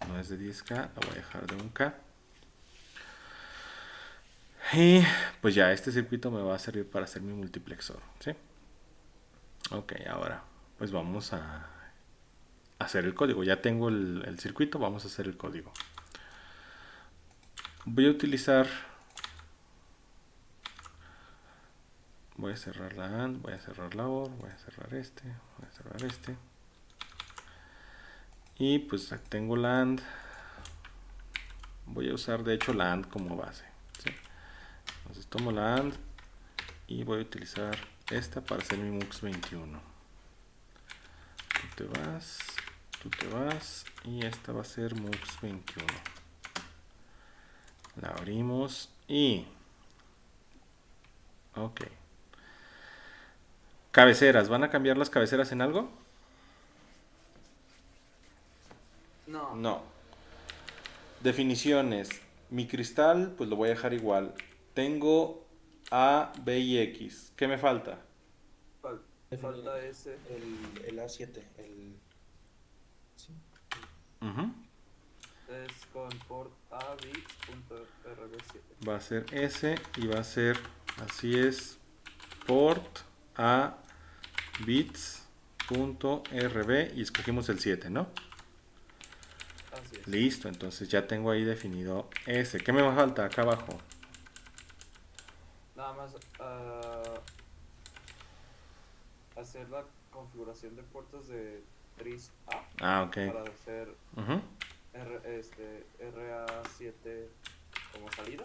Speaker 1: No es de 10K, la voy a dejar de 1K. Y pues ya este circuito me va a servir para hacer mi multiplexor. ¿Sí? Ok, ahora pues vamos a hacer el código. Ya tengo el circuito, vamos a hacer el código. Voy a utilizar... Voy a cerrar la AND, voy a cerrar la OR, voy a cerrar este, voy a cerrar este. Y pues tengo la AND. Voy a usar de hecho la AND como base. ¿Sí? Entonces tomo la AND y voy a utilizar esta para hacer mi MUX 21. Tú te vas y esta va a ser MUX 21. La abrimos y Ok. Cabeceras, ¿van a cambiar las cabeceras en algo?
Speaker 3: No.
Speaker 1: No. Definiciones. Mi cristal, pues lo voy a dejar igual. Tengo A, B y X. ¿Qué me falta?
Speaker 3: Falta ese.
Speaker 6: El A7. Sí.
Speaker 1: Ujú.
Speaker 3: Es con port a bits.rb7.
Speaker 1: Va a ser S y va a ser, así es, port A bits.rb y escogimos el 7, ¿no?
Speaker 3: Así es.
Speaker 1: Listo, entonces ya tengo ahí definido S. ¿Qué me falta acá abajo?
Speaker 3: Nada más hacer la configuración de puertos de tris A
Speaker 1: Ah, ok.
Speaker 3: para hacer
Speaker 1: Ujú,
Speaker 3: RA7 como salida.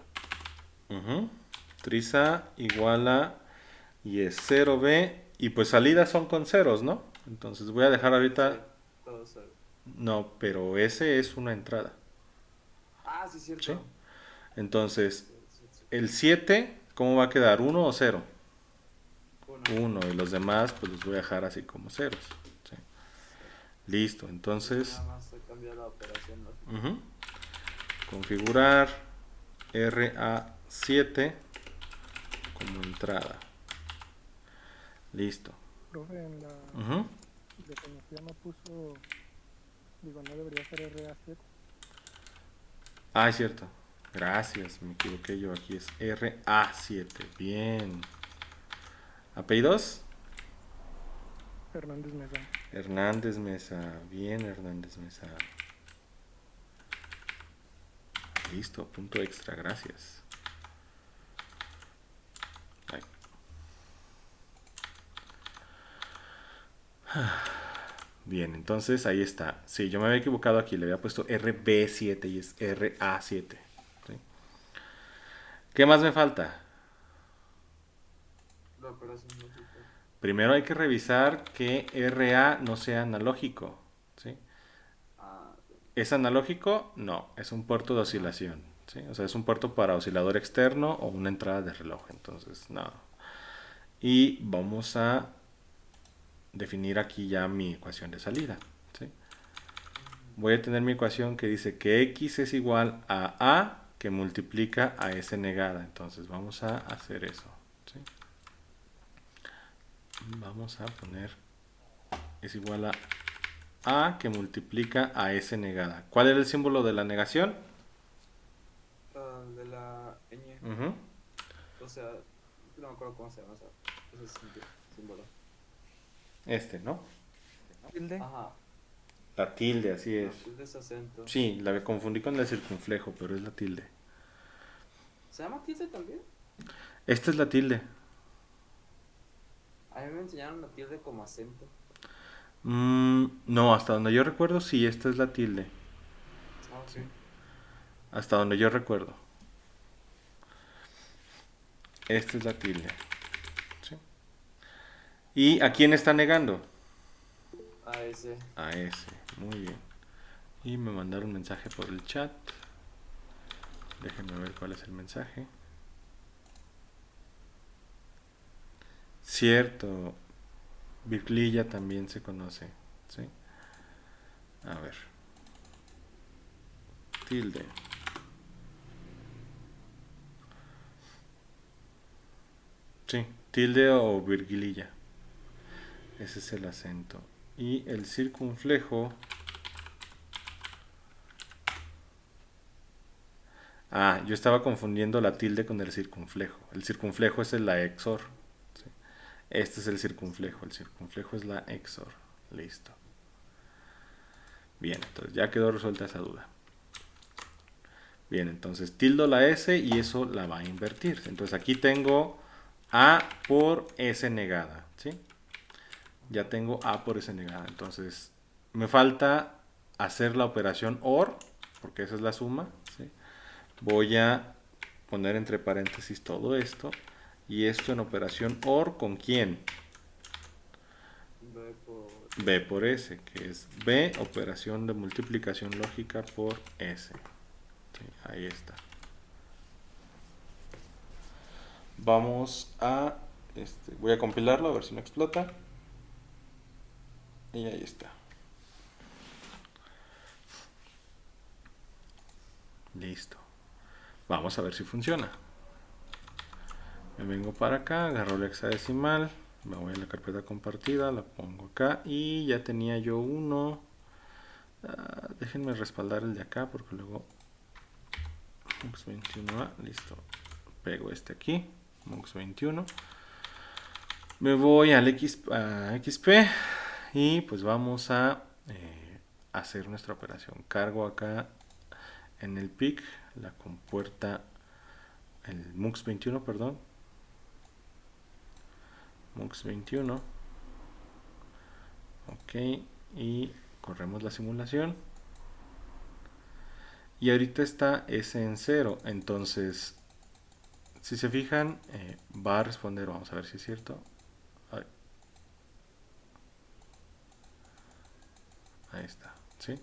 Speaker 1: ujú. Trisa igual a y es 0B y pues salidas son con ceros, ¿no? Entonces voy a dejar ahorita...
Speaker 3: Sí, todo cero.
Speaker 1: No, pero S es una entrada.
Speaker 3: Ah, sí, cierto.
Speaker 1: ¿Sí? Entonces, el 7, ¿cómo va a quedar? ¿1 o 0?
Speaker 3: Uno.
Speaker 1: 1 y los demás pues los voy a dejar así como ceros. ¿Sí? Listo, entonces
Speaker 3: Nada más se cambia la operación lógica.
Speaker 1: ujú, configurar RA7 como entrada. Listo.
Speaker 5: Profe, en la
Speaker 1: Ujú.
Speaker 5: definición no puso, digo, no debería ser RA7.
Speaker 1: Ah, es cierto. Gracias, me equivoqué yo. Aquí es RA7. Bien. ¿Apellidos?
Speaker 5: Hernández Mesa.
Speaker 1: Hernández Mesa. Bien, Hernández Mesa. Listo, punto extra, gracias. Ay. Bien, entonces ahí está. Sí, yo me había equivocado aquí, le había puesto RB7 y es RA7. ¿Sí? ¿Qué más me falta?
Speaker 3: La operación lógica.
Speaker 1: Primero hay que revisar que RA no sea analógico. ¿Sí?
Speaker 3: Ah,
Speaker 1: ¿Es analógico? No, es un puerto de oscilación. ¿Sí? O sea, es un puerto para oscilador externo o una entrada de reloj. Entonces, no. Y vamos a definir aquí ya mi ecuación de salida. ¿Sí? Voy a tener mi ecuación que dice que x es igual a A que multiplica a S negada. Entonces vamos a hacer eso. ¿Sí? Vamos a poner es igual a que multiplica a S negada. ¿Cuál era el símbolo de la negación?
Speaker 3: de la ñ.
Speaker 1: Ujú.
Speaker 3: O sea, no me acuerdo cómo se llama ese símbolo.
Speaker 1: Este, ¿no?
Speaker 5: Tilde.
Speaker 3: Ajá.
Speaker 1: La tilde, así
Speaker 3: No,
Speaker 1: es.
Speaker 3: es de ese acento.
Speaker 1: Sí, la confundí con el circunflejo, pero es la tilde.
Speaker 3: ¿Se llama tilde también?
Speaker 1: Esta es la tilde.
Speaker 3: A mí me enseñaron la tilde como acento.
Speaker 1: No, hasta donde yo recuerdo, sí, esta es la tilde.
Speaker 3: Ah, ok.
Speaker 1: Sí. Hasta donde yo recuerdo. Esta es la tilde. ¿Sí? ¿Y a quién está negando?
Speaker 3: A ese.
Speaker 1: A ese. Muy bien. Y me mandaron un mensaje por el chat. Déjenme ver cuál es el mensaje. Cierto. Virgililla también se conoce. ¿Sí? A ver. Tilde. Sí, tilde o virgililla. Ese es el acento. Y el circunflejo. Ah, yo estaba confundiendo la tilde con el circunflejo. El circunflejo es la exor. ¿Sí? Este es el circunflejo. El circunflejo es la exor. Listo. Bien, entonces ya quedó resuelta esa duda. Bien, entonces tildo la S y eso la va a invertir. Entonces aquí tengo A por S negada. ¿Sí? Ya tengo A por S negada. Entonces me falta hacer la operación OR, porque esa es la suma. ¿Sí? Voy a poner entre paréntesis todo esto. Y esto en operación OR, ¿con quién? B por S, que es B, operación de multiplicación lógica por S. Sí, ahí está. Vamos a... voy a compilarlo a ver si no explota. Y ahí está. Listo. Vamos a ver si funciona. Me vengo para acá, agarro el hexadecimal, me voy a la carpeta compartida, la pongo acá y ya tenía yo uno. Déjenme respaldar el de acá porque luego Mux 21A, listo. Pego este aquí, Mux 21. Me voy al a XP y pues vamos a hacer nuestra operación. Cargo acá en el PIC la compuerta, el Mux 21, perdón. Mux 21. Ok, y corremos la simulación. Y ahorita está S en 0, entonces si se fijan va a responder, vamos a ver si es cierto. Ahí está, ¿sí?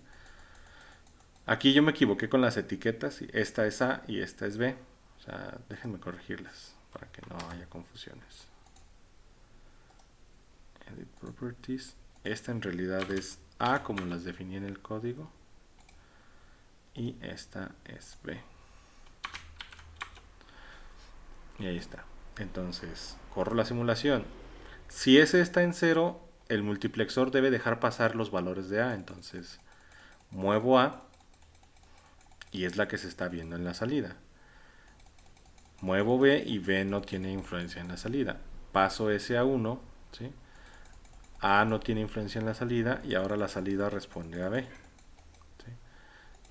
Speaker 1: Aquí yo me equivoqué con las etiquetas, esta es A y esta es B, o sea, déjenme corregirlas para que no haya confusiones. Edit Properties, esta en realidad es A como las definí en el código y esta es B. Y ahí está. Entonces, corro la simulación. Si S está en 0, el multiplexor debe dejar pasar los valores de A. Entonces, muevo A y es la que se está viendo en la salida. Muevo B y B no tiene influencia en la salida. Paso S a 1, ¿sí? A no tiene influencia en la salida y ahora la salida responde a B, ¿sí?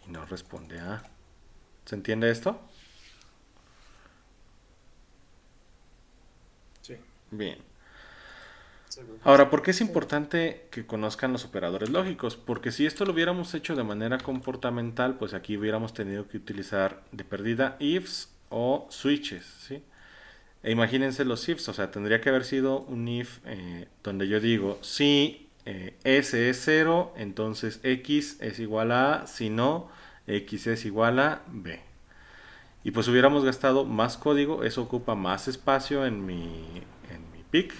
Speaker 1: Y no responde a A. ¿Se entiende esto?
Speaker 6: Sí.
Speaker 1: Bien.
Speaker 3: Sí, güey.
Speaker 1: Ahora, ¿por qué es importante que conozcan los operadores lógicos? Porque si esto lo hubiéramos hecho de manera comportamental, pues aquí hubiéramos tenido que utilizar de perdida ifs o switches, ¿sí? E imagínense los ifs, o sea, tendría que haber sido un if donde yo digo, si S es 0, entonces X es igual a A, si no, X es igual a B. Y pues hubiéramos gastado más código, eso ocupa más espacio en mi PIC.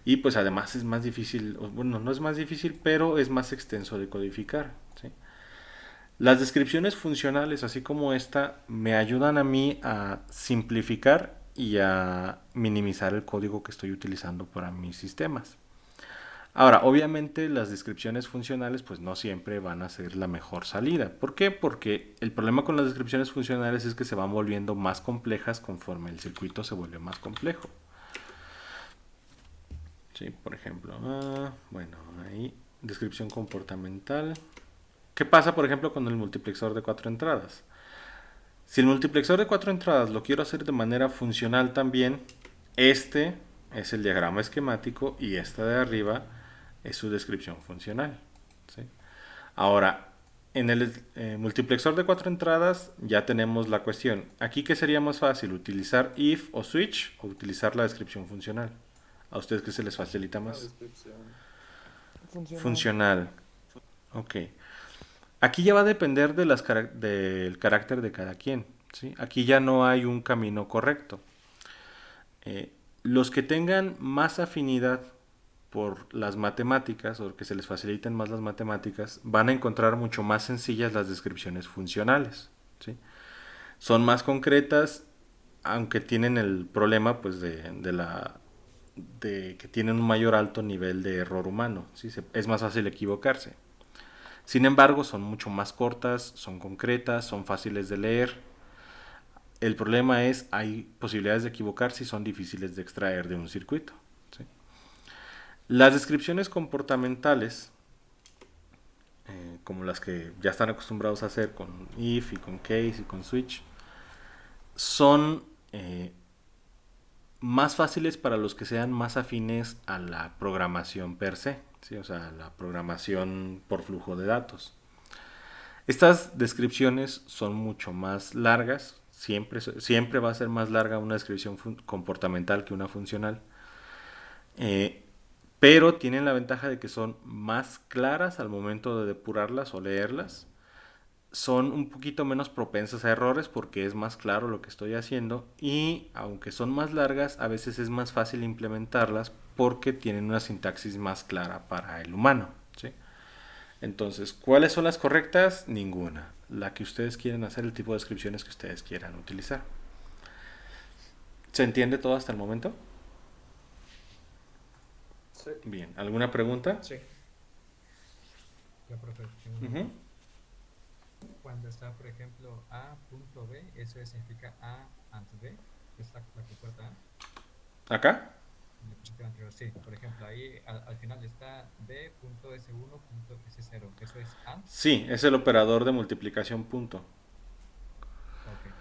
Speaker 1: Y pues además es más difícil, bueno, no es más difícil, pero es más extenso de codificar, ¿sí? Las descripciones funcionales, así como esta, me ayudan a mí a simplificar y a minimizar el código que estoy utilizando para mis sistemas. Ahora, obviamente las descripciones funcionales pues no siempre van a ser la mejor salida. ¿Por qué? Porque el problema con las descripciones funcionales es que se van volviendo más complejas conforme el circuito se vuelve más complejo. Sí, por ejemplo, bueno, ahí, descripción comportamental. ¿Qué pasa, por ejemplo, con el multiplexor de 4 entradas? Si el multiplexor de 4 entradas lo quiero hacer de manera funcional también, este es el diagrama esquemático y esta de arriba es su descripción funcional, ¿sí? Ahora, en el multiplexor de 4 entradas ya tenemos la cuestión. Aquí, ¿qué sería más fácil? ¿Utilizar if o switch o utilizar la descripción funcional? ¿A ustedes qué se les facilita
Speaker 3: La
Speaker 1: más?
Speaker 3: descripción.
Speaker 1: Funcional. Ok. Aquí ya va a depender de del carácter de cada quien, ¿sí? Aquí ya no hay un camino correcto. Los que tengan más afinidad por las matemáticas o que se les faciliten más las matemáticas van a encontrar mucho más sencillas las descripciones funcionales, ¿sí? Son más concretas, aunque tienen el problema pues de que tienen un mayor alto nivel de error humano, ¿sí? Es más fácil equivocarse. Sin embargo, son mucho más cortas, son concretas, son fáciles de leer. El problema es, hay posibilidades de equivocarse y son difíciles de extraer de un circuito, ¿sí? Las descripciones comportamentales, como las que ya están acostumbrados a hacer con if y con case y con switch, son más fáciles para los que sean más afines a la programación per se, ¿sí? O sea, la programación por flujo de datos. Estas descripciones son mucho más largas, siempre va a ser más larga una descripción comportamental que una funcional, pero tienen la ventaja de que son más claras al momento de depurarlas o leerlas, son un poquito menos propensas a errores porque es más claro lo que estoy haciendo, y aunque son más largas, a veces es más fácil implementarlas porque tienen una sintaxis más clara para el humano, ¿sí? Entonces, ¿cuáles son las correctas? Ninguna. La que ustedes quieren hacer, el tipo de descripciones que ustedes quieran utilizar. ¿Se entiende todo hasta el momento?
Speaker 3: Sí.
Speaker 1: Bien, ¿alguna pregunta?
Speaker 6: Sí.
Speaker 7: Ya, profe, tengo una.
Speaker 1: Ujú.
Speaker 7: Cuando está, por ejemplo, A.B, eso significa A and B, es la compuerta A.
Speaker 1: ¿Acá?
Speaker 7: En la diapositiva anterior, sí. Por ejemplo, ahí al final está B.S1.S0, eso es AND.
Speaker 1: Sí, es el operador de multiplicación punto.
Speaker 7: Ok.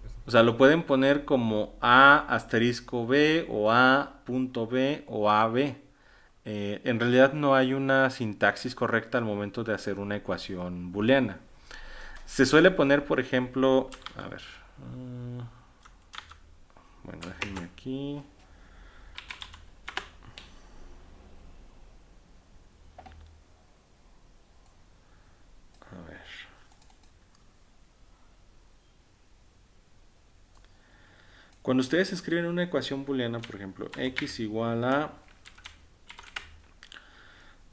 Speaker 7: Eso
Speaker 1: O sea, lo pueden poner como A asterisco B o A punto B o AB. En realidad no hay una sintaxis correcta al momento de hacer una ecuación booleana. Se suele poner, por ejemplo, a ver, bueno, déjenme aquí. A ver. Cuando ustedes escriben una ecuación booleana, por ejemplo, x igual a...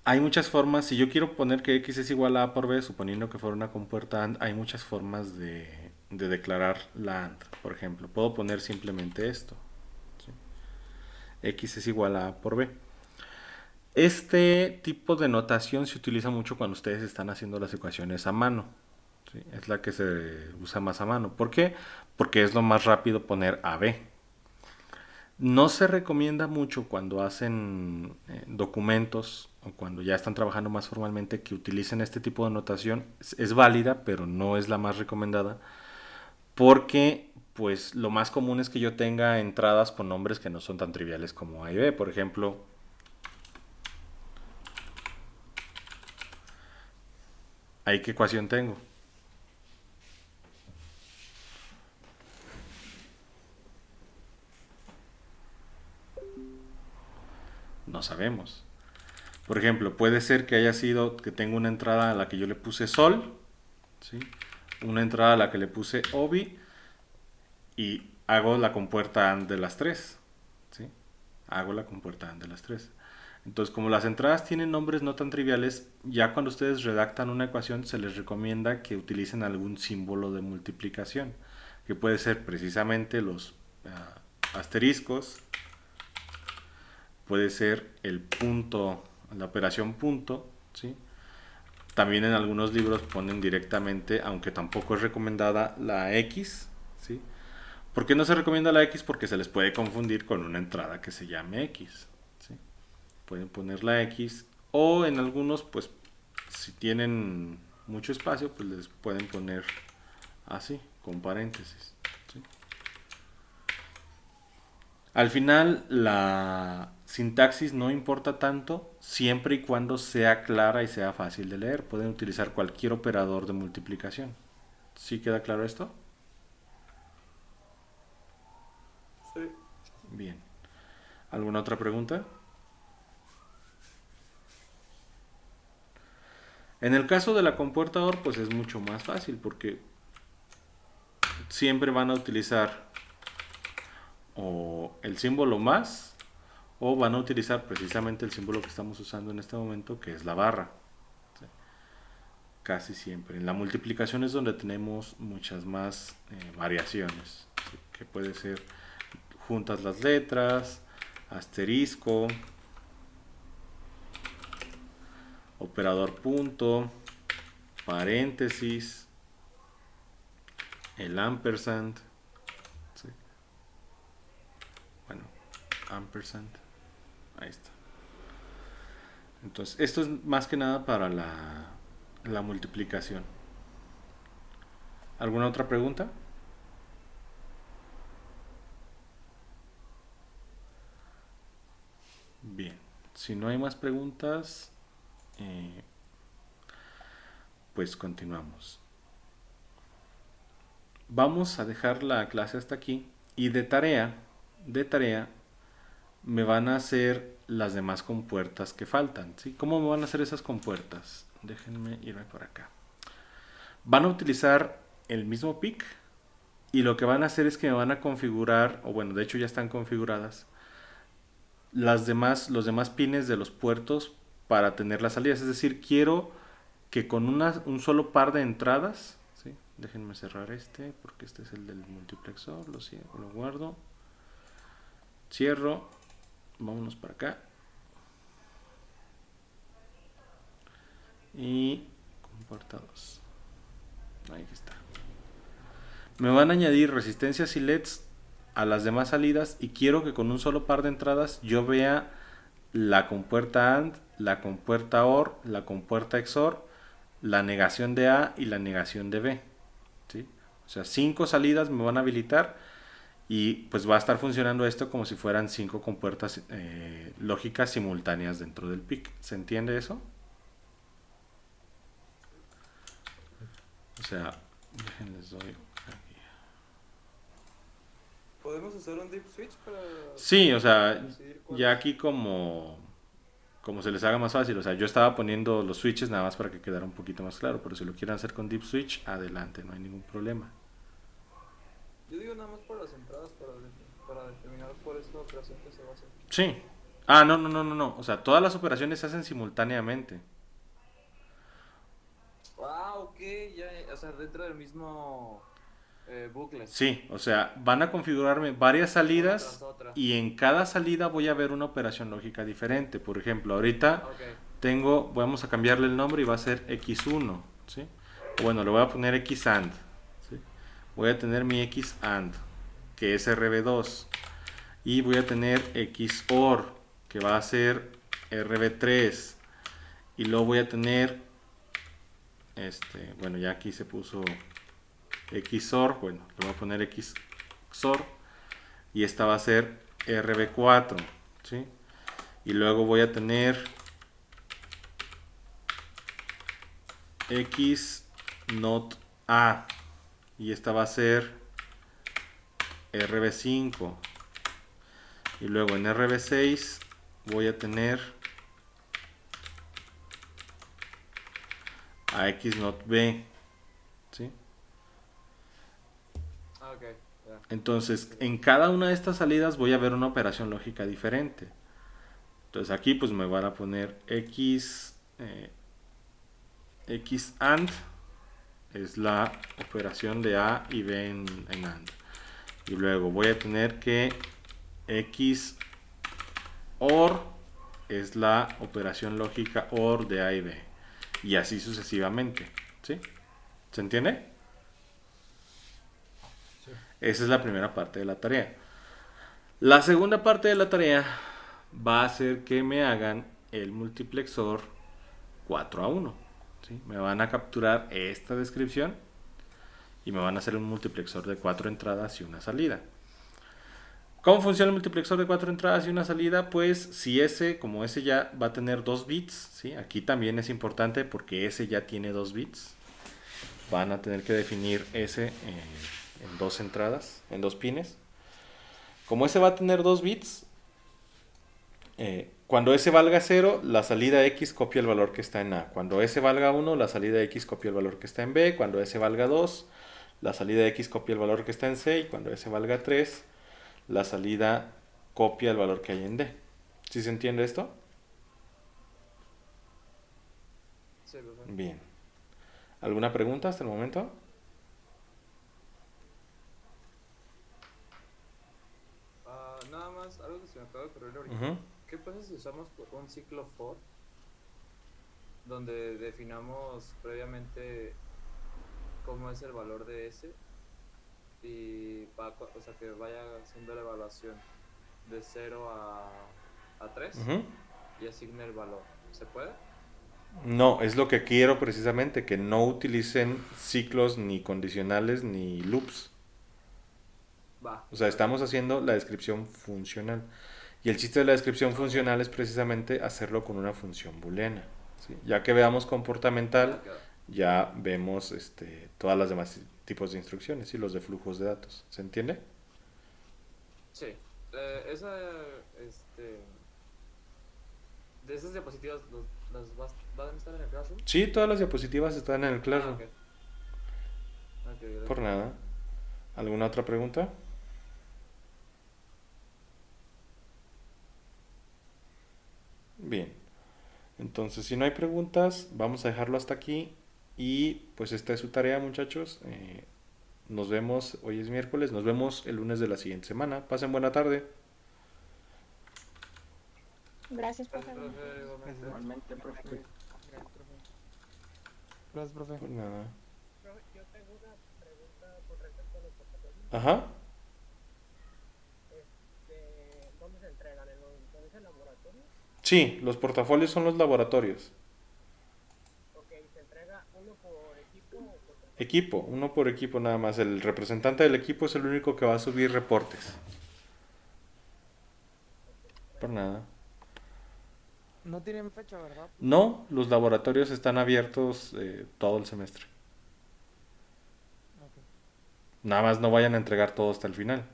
Speaker 1: Hay muchas formas, si yo quiero poner que x es igual a por b, suponiendo que fuera una compuerta AND, hay muchas formas de declarar la AND. Por ejemplo, puedo poner simplemente esto, ¿sí? X es igual a por b. Este tipo de notación se utiliza mucho cuando ustedes están haciendo las ecuaciones a mano, ¿sí? Es la que se usa más a mano. ¿Por qué? Porque es lo más rápido poner AB. No se recomienda mucho cuando hacen documentos o cuando ya están trabajando más formalmente que utilicen este tipo de notación. Es válida, pero no es la más recomendada, porque pues lo más común es que yo tenga entradas con nombres que no son tan triviales como A y B. Por ejemplo, ¿ahí qué ecuación tengo? No sabemos. Por ejemplo, puede ser que haya sido que tengo una entrada a la que yo le puse sol, ¿sí? Una entrada a la que le puse obi, y hago la compuerta AND de las tres, ¿sí? Hago la compuerta AND de las tres. Entonces, como las entradas tienen nombres no tan triviales, ya cuando ustedes redactan una ecuación se les recomienda que utilicen algún símbolo de multiplicación, que puede ser precisamente los asteriscos, puede ser el punto, la operación punto, ¿sí? También en algunos libros ponen directamente, aunque tampoco es recomendada, la X, ¿sí? ¿Por qué no se recomienda la X? Porque se les puede confundir con una entrada que se llame X, ¿sí? Pueden poner la X, o en algunos, pues, si tienen mucho espacio, pues les pueden poner así, con paréntesis, ¿sí? Al final, la sintaxis no importa tanto siempre y cuando sea clara y sea fácil de leer. Pueden utilizar cualquier operador de multiplicación. ¿Sí queda claro esto?
Speaker 3: Sí.
Speaker 1: Bien. ¿Alguna otra pregunta? En el caso de la compuerta OR, pues es mucho más fácil porque siempre van a utilizar o el símbolo más, o van a utilizar precisamente el símbolo que estamos usando en este momento, que es la barra, ¿sí? Casi siempre. En la multiplicación es donde tenemos muchas más variaciones, ¿sí? Que puede ser juntas las letras, asterisco, operador punto, paréntesis, el ampersand, ¿sí? Bueno, ampersand, ahí está. Entonces, esto es más que nada para la multiplicación. ¿Alguna otra pregunta? Bien, si no hay más preguntas, pues continuamos. Vamos a dejar la clase hasta aquí y de tarea, me van a hacer las demás compuertas que faltan, ¿sí? ¿Cómo me van a hacer esas compuertas? Déjenme irme por acá. van a utilizar el mismo PIC y lo que van a hacer es que me van a configurar, o bueno, de hecho ya están configuradas, los demás pines de los puertos para tener las salidas. Es decir, quiero que con un solo par de entradas, ¿sí? Déjenme cerrar este, porque este es el del multiplexor, lo guardo, cierro, vámonos para acá, y comportados, ahí está. Me van a añadir resistencias y LEDs a las demás salidas y quiero que con un solo par de entradas yo vea la compuerta AND, la compuerta OR, la compuerta XOR, la negación de A y la negación de B, ¿sí? O sea, 5 salidas me van a habilitar y pues va a estar funcionando esto como si fueran 5 compuertas lógicas simultáneas dentro del PIC. ¿Se entiende eso? O sea, déjenles doy aquí.
Speaker 3: ¿Podemos usar un deep switch para
Speaker 1: Sí, o sea,
Speaker 3: decidir cuál
Speaker 1: ya
Speaker 3: es?
Speaker 1: aquí como se les haga más fácil. O sea, yo estaba poniendo los switches nada más para que quedara un poquito más claro, pero si lo quieren hacer con deep switch, adelante, no hay ningún problema.
Speaker 3: Yo digo nada más por las entradas para determinar cuál es la operación que se va a hacer.
Speaker 1: Sí. Ah, no. O sea, todas las operaciones se hacen simultáneamente.
Speaker 3: Ah, ok, ya, o sea, dentro del mismo bucle.
Speaker 1: Sí, o sea, van a configurarme varias salidas
Speaker 3: Una tras otra.
Speaker 1: y en cada salida voy a ver una operación lógica diferente. Por ejemplo, ahorita
Speaker 3: Ok,
Speaker 1: vamos a cambiarle el nombre y va a ser X1, ¿sí? Bueno, le voy a poner X AND, ¿sí? Voy a tener mi X AND, que es RB2, y voy a tener X OR, que va a ser RB3, y luego voy a tener, bueno, ya aquí se puso XOR, bueno, le voy a poner XOR, y esta va a ser RB4, ¿sí? Y luego voy a tener X not A, y esta va a ser RB5, y luego en RB6 voy a tener a X not B, ¿sí?
Speaker 3: ok, ya.
Speaker 1: Entonces, en cada una de estas salidas voy a ver una operación lógica diferente. Entonces aquí pues me van a poner X AND, es la operación de A y B en AND. Y luego voy a tener que X OR es la operación lógica OR de A y B. Y así sucesivamente, ¿sí? ¿Se entiende?
Speaker 7: Sí.
Speaker 1: Esa es la primera parte de la tarea. La segunda parte de la tarea va a ser que me hagan el multiplexor 4-a-1, ¿sí? Me van a capturar esta descripción y me van a hacer un multiplexor de 4 entradas y una salida. ¿Cómo funciona el multiplexor de 4 entradas y una salida? Pues si como ese ya va a tener 2 bits, ¿sí? Aquí también es importante porque ese ya tiene 2 bits. Van a tener que definir ese en 2 entradas, en 2 pines. Como ese va a tener 2 bits, cuando ese valga 0, la salida X copia el valor que está en A. Cuando ese valga 1, la salida X copia el valor que está en B. Cuando ese valga 2, la salida X copia el valor que está en C. Y cuando ese valga 3, la salida copia el valor que hay en D. ¿Sí se entiende esto?
Speaker 3: Sí, perfecto.
Speaker 1: Bien. ¿Alguna pregunta hasta el momento?
Speaker 3: Nada más, algo que se me acaba de ocurrir ahorita.
Speaker 1: Ujú.
Speaker 3: ¿Qué pasa si usamos un ciclo for donde definamos previamente cómo es el valor de S y o sea, que vaya haciendo la evaluación de 0 a 3
Speaker 1: Ujú.
Speaker 3: y asigne el valor? ¿Se puede?
Speaker 1: No, es lo que quiero precisamente, que no utilicen ciclos ni condicionales ni loops.
Speaker 3: Va.
Speaker 1: O sea, estamos haciendo la descripción funcional. Y el chiste de la descripción funcional es precisamente hacerlo con una función booleana, ¿sí? Ya que veamos comportamental,
Speaker 3: Ya quedó.
Speaker 1: ya vemos todas las demás tipos de instrucciones y los de flujos de datos. ¿Se entiende?
Speaker 3: Sí. Esa, de esas diapositivas, ¿van a estar en el Classroom?
Speaker 1: Sí, todas las diapositivas están en el Classroom.
Speaker 3: Ok. gracias.
Speaker 1: Por nada. ¿Alguna otra pregunta? Bien. Entonces, si no hay preguntas, vamos a dejarlo hasta aquí. Y pues esta es su tarea, muchachos. Nos vemos, hoy es miércoles, nos vemos el lunes de la siguiente semana. Pasen buena tarde.
Speaker 8: Gracias, profe.
Speaker 3: Gracias, profe, igualmente.
Speaker 2: Igualmente, profe.
Speaker 5: Gracias, profe. Gracias, profe.
Speaker 1: Por nada.
Speaker 9: Profe, yo tengo una pregunta con respecto a los portafolios.
Speaker 1: Ajá.
Speaker 9: ¿Dónde se entregan? ¿Dónde es el laboratorio?
Speaker 1: Sí, los portafolios son los laboratorios.
Speaker 9: Ok, ¿se entrega uno por equipo o por persona?
Speaker 1: Equipo, uno por equipo nada más. El representante del equipo es el único que va a subir reportes. Por nada.
Speaker 5: No tienen fecha, ¿verdad?
Speaker 1: No, los laboratorios están abiertos todo el semestre.
Speaker 5: Ok.
Speaker 1: Nada más no vayan a entregar todo hasta el final.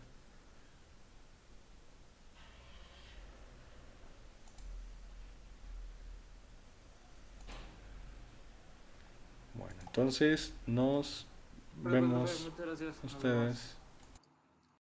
Speaker 1: Bueno, entonces nos
Speaker 3: Profe,
Speaker 1: vemos
Speaker 3: muchas gracias.
Speaker 1: a
Speaker 3: Nos vemos.
Speaker 1: ustedes.